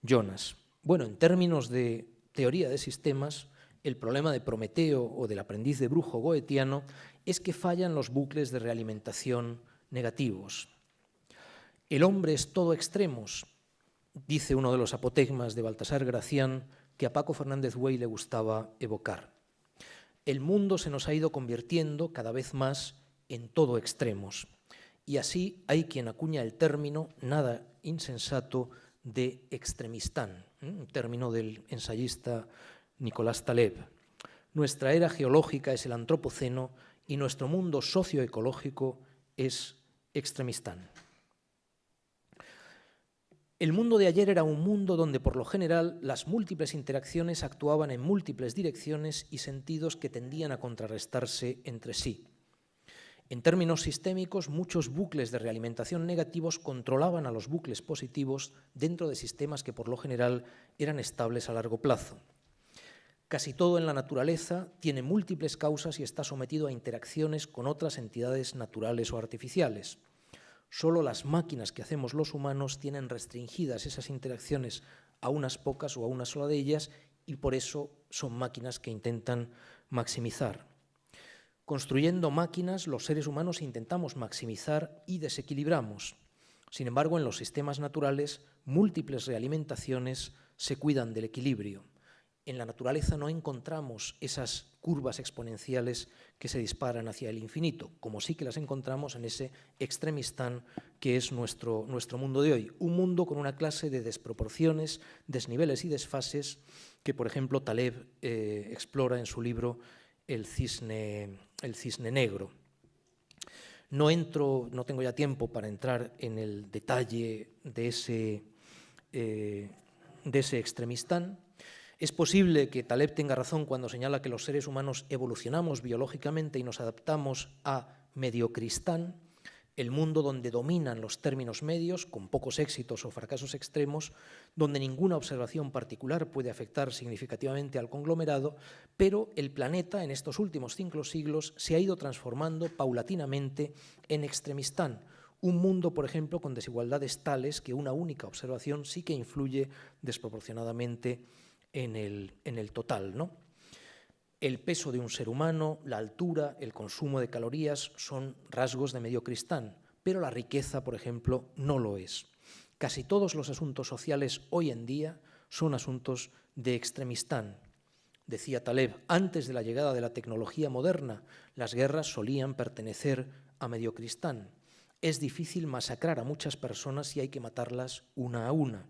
Jonas. Bueno, en términos de teoría de sistemas, el problema de Prometeo o del aprendiz de brujo goetiano es que fallan los bucles de realimentación negativos. El hombre es todo extremos, dice uno de los apotegmas de Baltasar Gracián, que a Paco Fernández Güell le gustaba evocar. El mundo se nos ha ido convirtiendo cada vez más en todo extremos. Y así hay quien acuña el término, nada insensato, de extremistán, un término del ensayista Nicolás Taleb. Nuestra era geológica es el antropoceno y nuestro mundo socioecológico es extremistán. El mundo de ayer era un mundo donde, por lo general, las múltiples interacciones actuaban en múltiples direcciones y sentidos que tendían a contrarrestarse entre sí. En términos sistémicos, muchos bucles de realimentación negativos controlaban a los bucles positivos dentro de sistemas que, por lo general, eran estables a largo plazo. Casi todo en la naturaleza tiene múltiples causas y está sometido a interacciones con otras entidades naturales o artificiales. Solo las máquinas que hacemos los humanos tienen restringidas esas interacciones a unas pocas o a una sola de ellas, y por eso son máquinas que intentan maximizar. Construyendo máquinas, los seres humanos intentamos maximizar y desequilibramos. Sin embargo, en los sistemas naturales, múltiples realimentaciones se cuidan del equilibrio. En la naturaleza no encontramos esas curvas exponenciales que se disparan hacia el infinito, como sí que las encontramos en ese extremistán que es nuestro mundo de hoy. Un mundo con una clase de desproporciones, desniveles y desfases que, por ejemplo, Taleb explora en su libro El cisne negro. No tengo ya tiempo para entrar en el detalle de ese extremistán. Es posible que Taleb tenga razón cuando señala que los seres humanos evolucionamos biológicamente y nos adaptamos a mediocristán, el mundo donde dominan los términos medios, con pocos éxitos o fracasos extremos, donde ninguna observación particular puede afectar significativamente al conglomerado, pero el planeta en estos últimos 5 siglos se ha ido transformando paulatinamente en extremistán, un mundo, por ejemplo, con desigualdades tales que una única observación sí que influye desproporcionadamente en el total, ¿no? El peso de un ser humano, la altura, el consumo de calorías son rasgos de mediocristán, pero la riqueza, por ejemplo, no lo es. Casi todos los asuntos sociales hoy en día son asuntos de extremistán. Decía Taleb, antes de la llegada de la tecnología moderna, las guerras solían pertenecer a mediocristán. Es difícil masacrar a muchas personas y hay que matarlas una a una.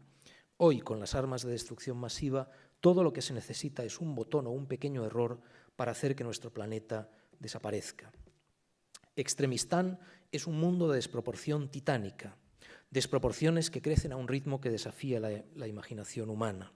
Hoy, con las armas de destrucción masiva, todo lo que se necesita es un botón o un pequeño error para hacer que nuestro planeta desaparezca. Extremistán es un mundo de desproporción titánica, desproporciones que crecen a un ritmo que desafía la imaginación humana.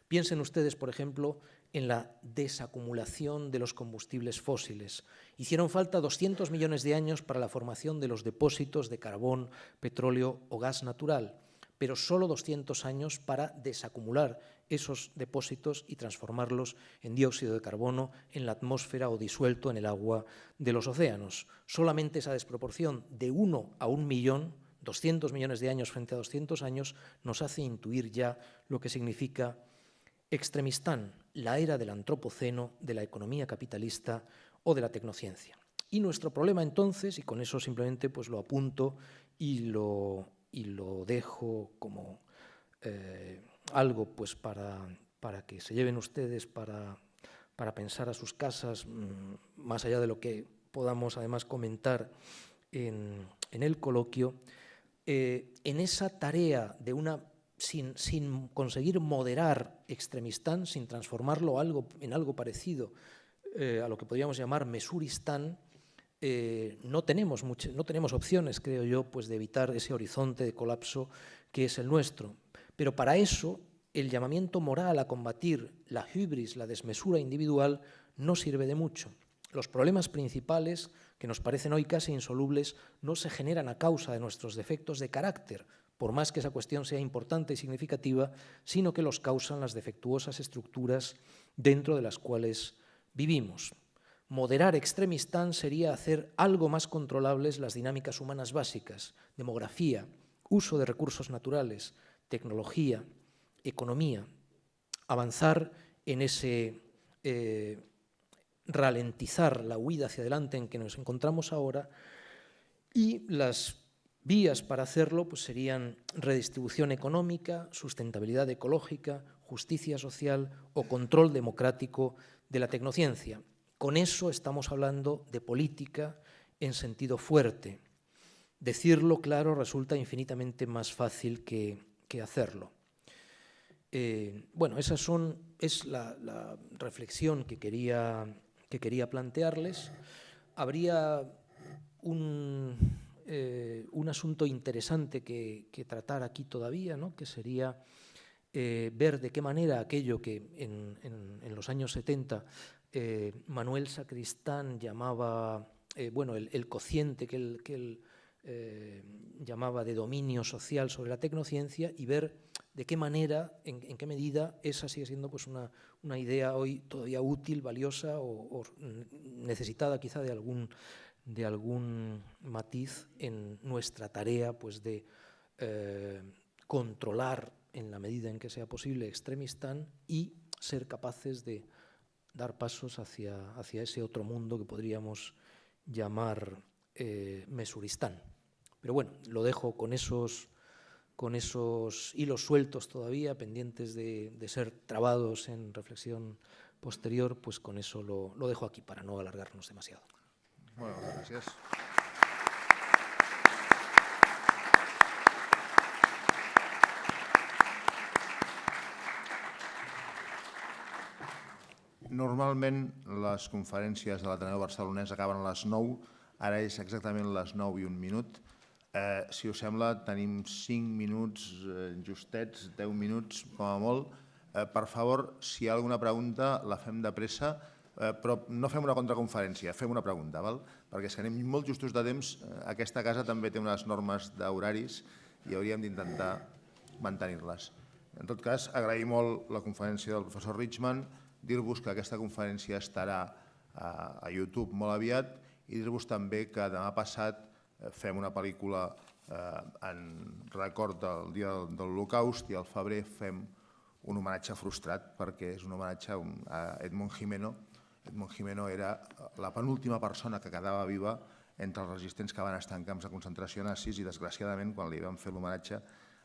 Piensen ustedes, por ejemplo, en la desacumulación de los combustibles fósiles. Hicieron falta 200 millones de años para la formación de los depósitos de carbón, petróleo o gas natural, pero solo 200 años para desacumular esos depósitos y transformarlos en dióxido de carbono en la atmósfera o disuelto en el agua de los océanos. Solamente esa desproporción de 1 a 1 millón, 200 millones de años frente a 200 años, nos hace intuir ya lo que significa extremistán, la era del antropoceno, de la economía capitalista o de la tecnociencia. Y nuestro problema entonces, y con eso simplemente pues lo apunto y lo dejo como algo pues para para que se lleven ustedes para pensar a sus casas, más allá de lo que podamos además comentar en el coloquio, en esa tarea de sin conseguir moderar Extremistán, sin transformarlo en algo parecido a lo que podríamos llamar Mesuristán, no tenemos opciones, creo yo, pues de evitar ese horizonte de colapso que es el nuestro. Pero para eso, el llamamiento moral a combatir la hubris, la desmesura individual, no sirve de mucho. Los problemas principales, que nos parecen hoy casi insolubles, no se generan a causa de nuestros defectos de carácter, por más que esa cuestión sea importante y significativa, sino que los causan las defectuosas estructuras dentro de las cuales vivimos. Moderar Extremistán sería hacer algo más controlables las dinámicas humanas básicas, demografía, uso de recursos naturales, tecnología, economía, avanzar en ese ralentizar la huida hacia adelante en que nos encontramos ahora, y las vías para hacerlo pues serían redistribución económica, sustentabilidad ecológica, justicia social o control democrático de la tecnociencia. Con eso estamos hablando de política en sentido fuerte. Decirlo, claro, resulta infinitamente más fácil que hacerlo. Bueno, esa es la reflexión que quería plantearles. Habría un asunto interesante que tratar aquí todavía, ¿no? Que sería ver de qué manera aquello que en los años 70 Manuel Sacristán llamaba, el cociente que él llamaba de dominio social sobre la tecnociencia, y ver de qué manera, en qué medida esa sigue siendo pues una idea hoy todavía útil, valiosa o necesitada quizá de algún matiz en nuestra tarea pues de controlar en la medida en que sea posible Extremistán y ser capaces de dar pasos hacia ese otro mundo que podríamos llamar Mesuristán. Pero bueno, lo dejo con esos hilos sueltos todavía, pendientes de ser trabados en reflexión posterior, pues con eso lo dejo aquí para no alargarnos demasiado. Bueno, gracias. Normalment les conferències de l'Ateneu Barcelonès acaben a les 9, ara és exactament les 9 i 1 minut. Si us sembla, tenim 5 minuts justets, 10 minuts com a molt. Per favor, si hi ha alguna pregunta, la fem de pressa, però no fem una contraconferència, fem una pregunta, perquè si anem molt justos de temps, aquesta casa també té unes normes d'horaris i hauríem d'intentar mantenir-les. En tot cas, agrair molt la conferència del professor Richman, dir-vos que aquesta conferència estarà a YouTube molt aviat i dir-vos també que demà passat fem una pel·lícula en record del dia de l'Holocaust i al febrer fem un homenatge frustrat perquè és un homenatge a Edmond Gimeno. Edmond Gimeno era la penúltima persona que quedava viva entre els resistents que van estar en camps de concentració nazis i desgraciadament quan li vam fer l'homenatge,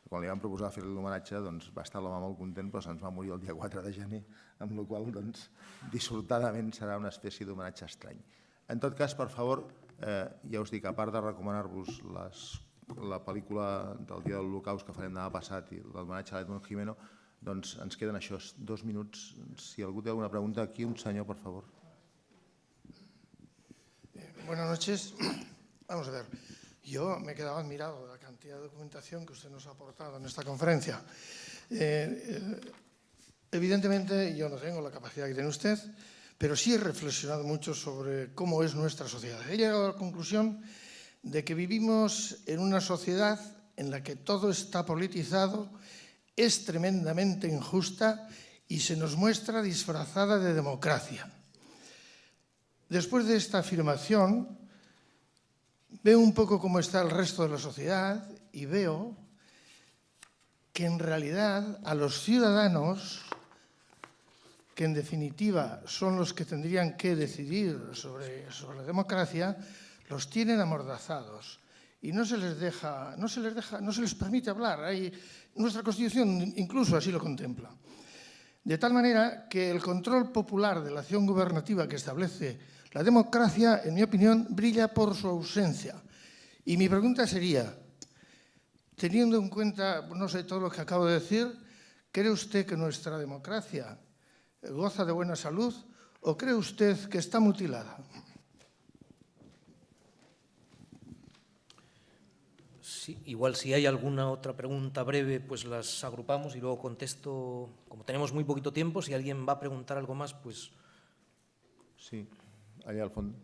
quan li vam proposar fer l'homenatge, va estar l'home molt content, però se'ns va morir el dia 4 de gener, amb la qual cosa, dissortadament, serà una espècie d'homenatge estrany. En tot cas, per favor, ja us dic, a part de recomanar-vos la pel·lícula del dia de l'Holocaust que farem demà passat i l'homenatge a Edmond Gimeno, doncs ens queden això, 2 minuts. Si algú té alguna pregunta, aquí un senyor, por favor. Buenas noches. Vamos a ver. Yo me he quedado admirado de la cantidad de documentación que usted nos ha aportado en esta conferencia. Evidentemente, yo no tengo la capacidad que tiene usted, pero sí he reflexionado mucho sobre cómo es nuestra sociedad. He llegado a la conclusión de que vivimos en una sociedad en la que todo está politizado, es tremendamente injusta y se nos muestra disfrazada de democracia. Después de esta afirmación, veo un poco cómo está el resto de la sociedad y veo que en realidad a los ciudadanos, que en definitiva son los que tendrían que decidir sobre la democracia, los tienen amordazados y no se les permite hablar. Nuestra Constitución incluso así lo contempla. De tal manera que el control popular de la acción gubernativa que establece la democracia, en mi opinión, brilla por su ausencia. Y mi pregunta sería, teniendo en cuenta, no sé, todo lo que acabo de decir, ¿cree usted que nuestra democracia goza de buena salud o cree usted que está mutilada? Sí, igual si hay alguna otra pregunta breve, pues las agrupamos y luego contesto. Como tenemos muy poquito tiempo, si alguien va a preguntar algo más, pues… Sí, allá al fondo.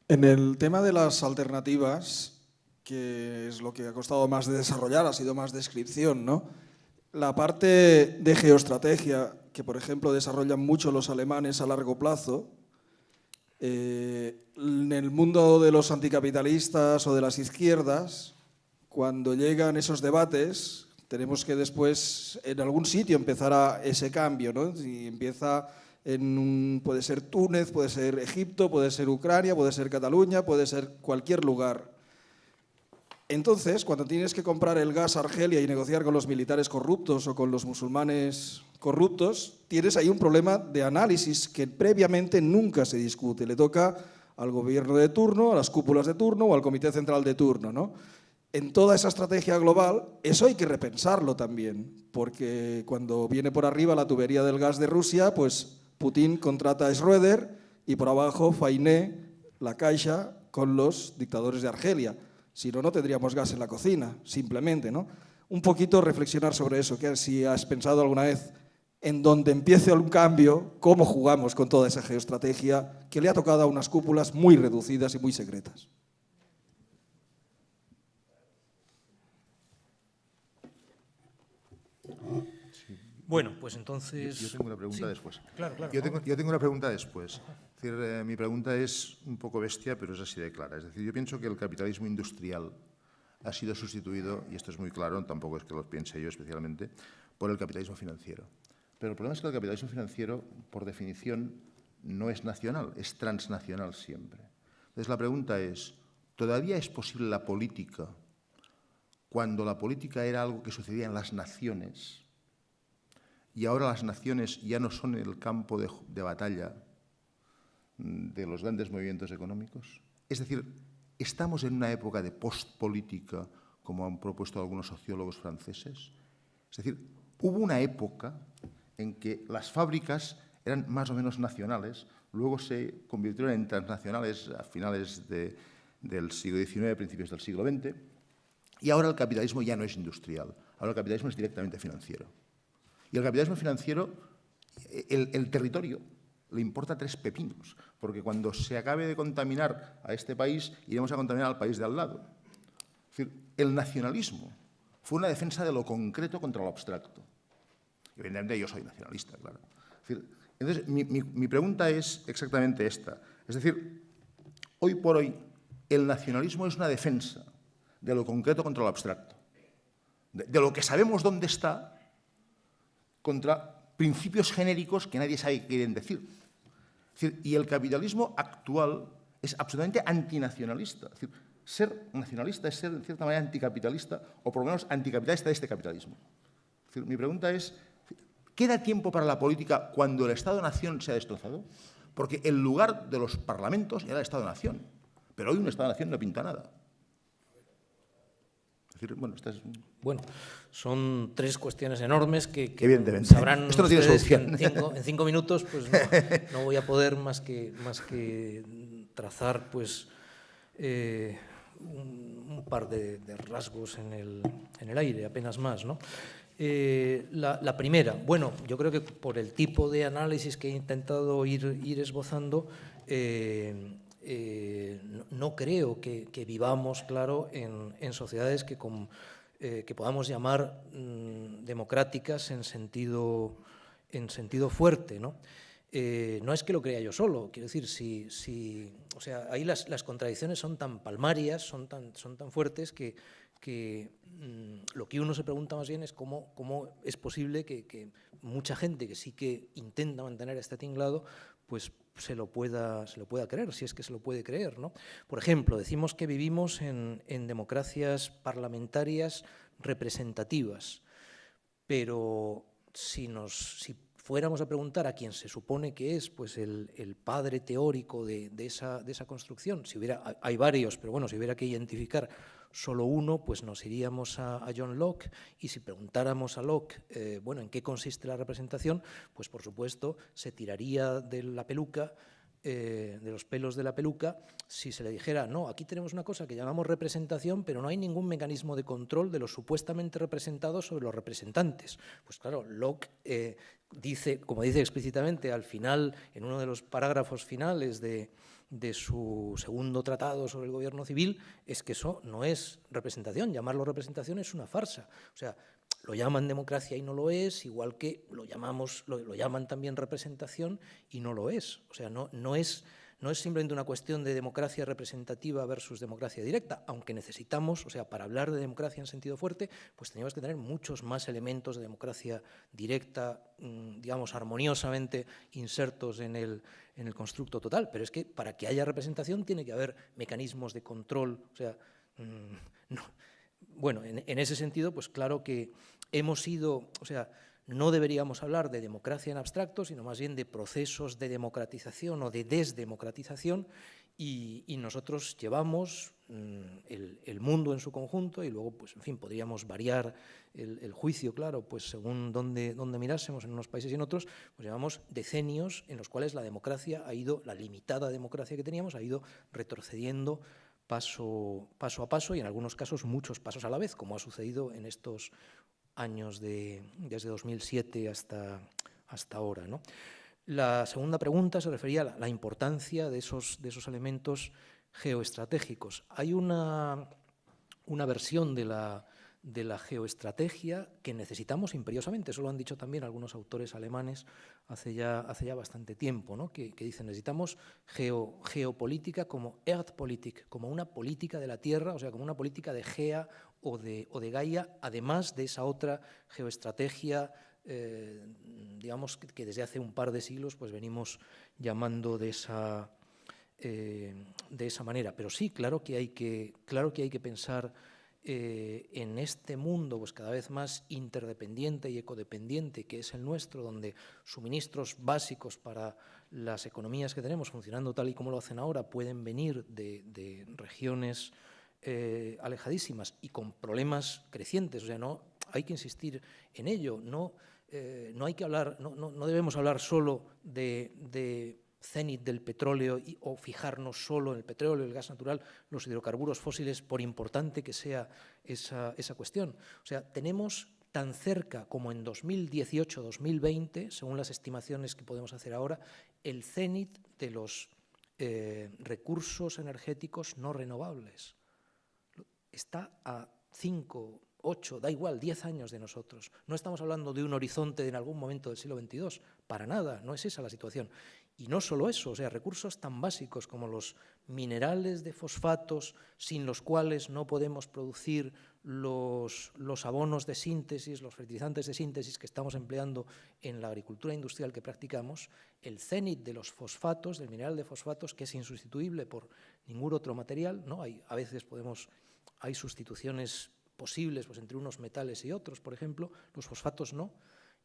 En el tema de las alternativas, que es lo que ha costado más de desarrollar, ha sido más descripción, ¿no? La parte de geoestrategia, que por ejemplo desarrollan mucho los alemanes a largo plazo, en el mundo de los anticapitalistas o de las izquierdas, cuando llegan esos debates, tenemos que después en algún sitio empezar a ese cambio, ¿no? Si empieza puede ser Túnez, puede ser Egipto, puede ser Ucrania, puede ser Cataluña, puede ser cualquier lugar. Entonces, cuando tienes que comprar el gas a Argelia y negociar con los militares corruptos o con los musulmanes corruptos, tienes ahí un problema de análisis que previamente nunca se discute. Le toca al gobierno de turno, a las cúpulas de turno o al comité central de turno, ¿no? En toda esa estrategia global, eso hay que repensarlo también, porque cuando viene por arriba la tubería del gas de Rusia, pues Putin contrata a Schröder y por abajo Fainé, la Caixa, con los dictadores de Argelia. Si no, no tendríamos gas en la cocina, simplemente, ¿no? Un poquito reflexionar sobre eso, que si has pensado alguna vez en donde empiece un cambio, cómo jugamos con toda esa geoestrategia que le ha tocado a unas cúpulas muy reducidas y muy secretas. Bueno, pues entonces… Yo tengo una pregunta después. Claro, claro. Yo tengo una pregunta después. Es decir, mi pregunta es un poco bestia, pero es así de clara. Es decir, yo pienso que el capitalismo industrial ha sido sustituido, y esto es muy claro, tampoco es que lo piense yo especialmente, por el capitalismo financiero. Pero el problema es que el capitalismo financiero, por definición, no es nacional, es transnacional siempre. Entonces la pregunta es, ¿todavía es posible la política cuando la política era algo que sucedía en las naciones y ahora las naciones ya no son el campo de batalla de los grandes movimientos económicos? Es decir, ¿estamos en una época de postpolítica, como han propuesto algunos sociólogos franceses? Es decir, hubo una época en que las fábricas eran más o menos nacionales, luego se convirtieron en transnacionales a finales del siglo XIX, principios del siglo XX, y ahora el capitalismo ya no es industrial, ahora el capitalismo es directamente financiero. Y el capitalismo financiero, el territorio, le importa tres pepinos, porque cuando se acabe de contaminar a este país, iremos a contaminar al país de al lado. Es decir, el nacionalismo fue una defensa de lo concreto contra lo abstracto. Evidentemente yo soy nacionalista, claro. Es decir, entonces, mi pregunta es exactamente esta. Es decir, hoy por hoy, el nacionalismo es una defensa de lo concreto contra lo abstracto, de lo que sabemos dónde está, contra principios genéricos que nadie sabe qué quieren decir. Es decir, y el capitalismo actual es absolutamente antinacionalista. Es decir, ser nacionalista es ser, en cierta manera, anticapitalista, o por lo menos anticapitalista de este capitalismo. Es decir, mi pregunta es, ¿queda tiempo para la política cuando el Estado-Nación se ha destrozado? Porque el lugar de los parlamentos era el Estado-Nación, pero hoy un Estado-Nación no pinta nada. Bueno, son tres cuestiones enormes que evidentemente sabrán esto no tiene ustedes solución. que en 5 minutos pues no voy a poder más que trazar pues un par de rasgos en el aire, apenas más, ¿no? La primera, bueno, yo creo que por el tipo de análisis que he intentado ir esbozando, no creo que vivamos, claro, en sociedades que podamos llamar democráticas en sentido fuerte, ¿no? No es que lo crea yo solo, quiero decir, o sea, ahí las contradicciones son tan palmarias, son tan fuertes que que lo que uno se pregunta más bien es cómo es posible que mucha gente que sí que intenta mantener este tinglado, pues se lo pueda creer, si es que se lo puede creer, ¿no? Por ejemplo, decimos que vivimos en democracias parlamentarias representativas, pero si fuéramos a preguntar a quien se supone que es pues el padre teórico de esa construcción, hay varios, pero bueno, si hubiera que identificar solo uno, pues nos iríamos a John Locke, y si preguntáramos a Locke, bueno, ¿en qué consiste la representación? Pues por supuesto se tiraría de la peluca, de los pelos de la peluca, si se le dijera, no, aquí tenemos una cosa que llamamos representación, pero no hay ningún mecanismo de control de los supuestamente representados sobre los representantes. Pues claro, Locke dice, como dice explícitamente al final, en uno de los parágrafos finales de su segundo tratado sobre el gobierno civil, es que eso no es representación, llamarlo representación es una farsa. O sea, lo llaman democracia y no lo es, igual que lo llaman también representación y no lo es. O sea, no es simplemente una cuestión de democracia representativa versus democracia directa, aunque necesitamos, o sea, para hablar de democracia en sentido fuerte, pues tenemos que tener muchos más elementos de democracia directa, digamos, armoniosamente insertos en el constructo total. Pero es que para que haya representación tiene que haber mecanismos de control, o sea, no. Bueno, en ese sentido, pues claro que hemos ido, o sea, no deberíamos hablar de democracia en abstracto, sino más bien de procesos de democratización o de desdemocratización, y nosotros llevamos el mundo en su conjunto, y luego, pues en fin, podríamos variar el juicio, claro, pues según dónde mirásemos, en unos países y en otros, pues llevamos decenios en los cuales la democracia la limitada democracia que teníamos ha ido retrocediendo paso a paso, y en algunos casos muchos pasos a la vez, como ha sucedido en estos años desde 2007 hasta ahora, ¿no? La segunda pregunta se refería a la importancia de esos elementos geoestratégicos. Hay una versión de la geoestrategia que necesitamos imperiosamente. Eso lo han dicho también algunos autores alemanes hace ya bastante tiempo, ¿no? que dicen necesitamos geopolítica como Erdpolitik, como una política de la Tierra, o sea, como una política de Gea o de Gaia, además de esa otra geoestrategia, digamos, que desde hace un par de siglos pues venimos llamando de esa manera. Pero sí, claro que hay que pensar en este mundo pues cada vez más interdependiente y ecodependiente que es el nuestro, donde suministros básicos para las economías que tenemos funcionando tal y como lo hacen ahora pueden venir de regiones alejadísimas y con problemas crecientes. O sea, no hay que insistir en ello, no hay que hablar, no debemos hablar solo de cenit del petróleo o fijarnos solo en el petróleo, el gas natural, los hidrocarburos fósiles, por importante que sea esa cuestión. O sea, tenemos tan cerca como en 2018-2020, según las estimaciones que podemos hacer ahora, el cenit de los recursos energéticos no renovables. Está a 5, 8, da igual, 10 años de nosotros. No estamos hablando de un horizonte en algún momento del siglo XXII, para nada, no es esa la situación. Y no solo eso, o sea, recursos tan básicos como los minerales de fosfatos, sin los cuales no podemos producir los abonos de síntesis, los fertilizantes de síntesis que estamos empleando en la agricultura industrial que practicamos, el cenit de los fosfatos, del mineral de fosfatos, que es insustituible por ningún otro material, ¿no? Hay sustituciones posibles pues, entre unos metales y otros, por ejemplo, los fosfatos no.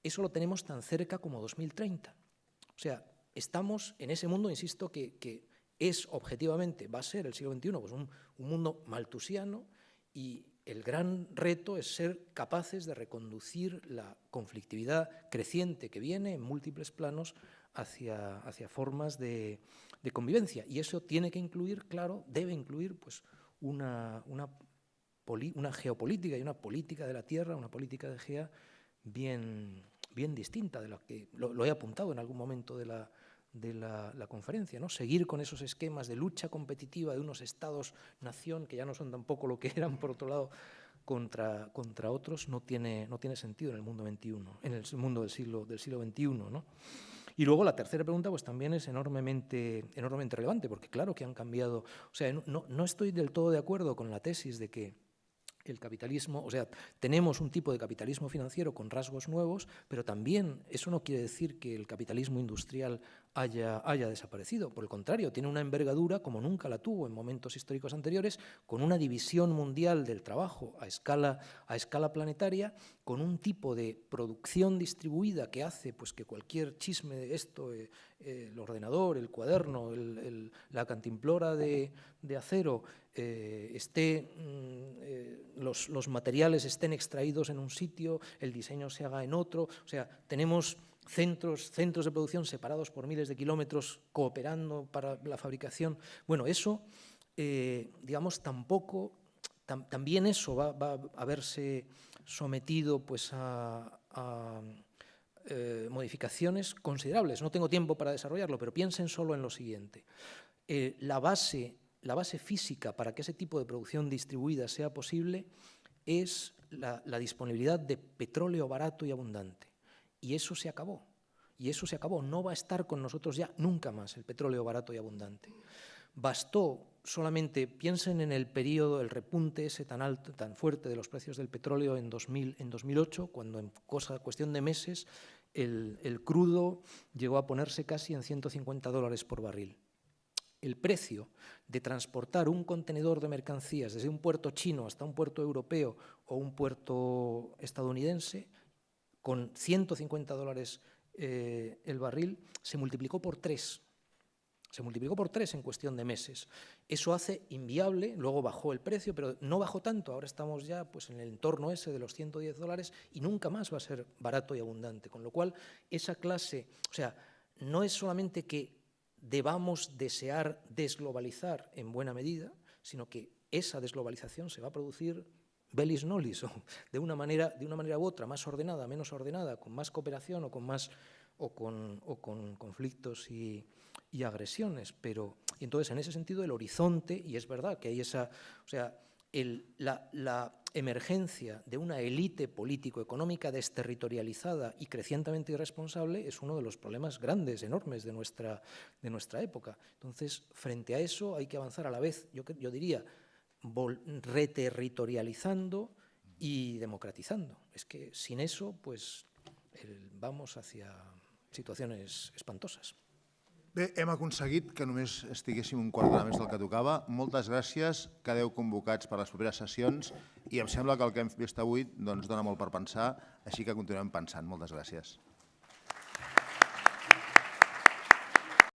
Eso lo tenemos tan cerca como 2030. O sea, estamos en ese mundo, insisto, que es objetivamente, va a ser el siglo XXI, pues un mundo maltusiano, y el gran reto es ser capaces de reconducir la conflictividad creciente que viene en múltiples planos hacia formas de convivencia. Y eso tiene que incluir, claro, debe incluir pues, una geopolítica y una política de la Tierra, una política de Gea bien distinta de la que lo he apuntado en algún momento de la conferencia, ¿no? Seguir con esos esquemas de lucha competitiva de unos estados-nación que ya no son tampoco lo que eran, por otro lado, contra otros, no tiene sentido en el mundo XXI, en el mundo del siglo XXI, ¿no? Y luego la tercera pregunta pues también es enormemente relevante, porque claro que han cambiado. O sea, no estoy del todo de acuerdo con la tesis de que el capitalismo, o sea, tenemos un tipo de capitalismo financiero con rasgos nuevos, pero también eso no quiere decir que el capitalismo industrial haya desaparecido. Por el contrario, tiene una envergadura como nunca la tuvo en momentos históricos anteriores, con una división mundial del trabajo a escala planetaria, con un tipo de producción distribuida que hace pues, que cualquier chisme de esto, el ordenador, el cuaderno, la cantimplora de acero, los materiales estén extraídos en un sitio, el diseño se haga en otro. O sea, tenemos centros de producción separados por miles de kilómetros cooperando para la fabricación. Bueno, eso, digamos, también eso va a verse sometido pues, a modificaciones considerables. No tengo tiempo para desarrollarlo, pero piensen solo en lo siguiente. La base física para que ese tipo de producción distribuida sea posible es la disponibilidad de petróleo barato y abundante. Y eso se acabó. No va a estar con nosotros ya nunca más el petróleo barato y abundante. Bastó solamente, piensen en el periodo, el repunte ese tan alto, tan fuerte de los precios del petróleo en 2008, cuando en cuestión de meses el crudo llegó a ponerse casi en $150 por barril. El precio de transportar un contenedor de mercancías desde un puerto chino hasta un puerto europeo o un puerto estadounidense, con $150 el barril, se multiplicó por 3. Se multiplicó por 3 en cuestión de meses. Eso hace inviable, luego bajó el precio, pero no bajó tanto. Ahora estamos ya pues, en el entorno ese de los $110 y nunca más va a ser barato y abundante. Con lo cual, esa clase, o sea, no es solamente que debamos desear desglobalizar en buena medida, sino que esa desglobalización se va a producir bellis nollis, o de una manera u otra, más ordenada, menos ordenada, con más cooperación o con conflictos y agresiones. Pero entonces, en ese sentido, el horizonte, y es verdad que hay esa, o sea, la emergencia de una élite político-económica desterritorializada y crecientemente irresponsable es uno de los problemas grandes, enormes de nuestra época. Entonces, frente a eso hay que avanzar a la vez, yo diría, reterritorializando y democratizando. Es que sin eso, pues, vamos hacia situaciones espantosas. Bé, hem aconseguit que només estiguéssim un quart d'hora més del que tocava. Moltes gràcies, quedeu convocats per les properes sessions i em sembla que el que hem vist avui doncs, dona molt per pensar, així que continuem pensant. Moltes gràcies.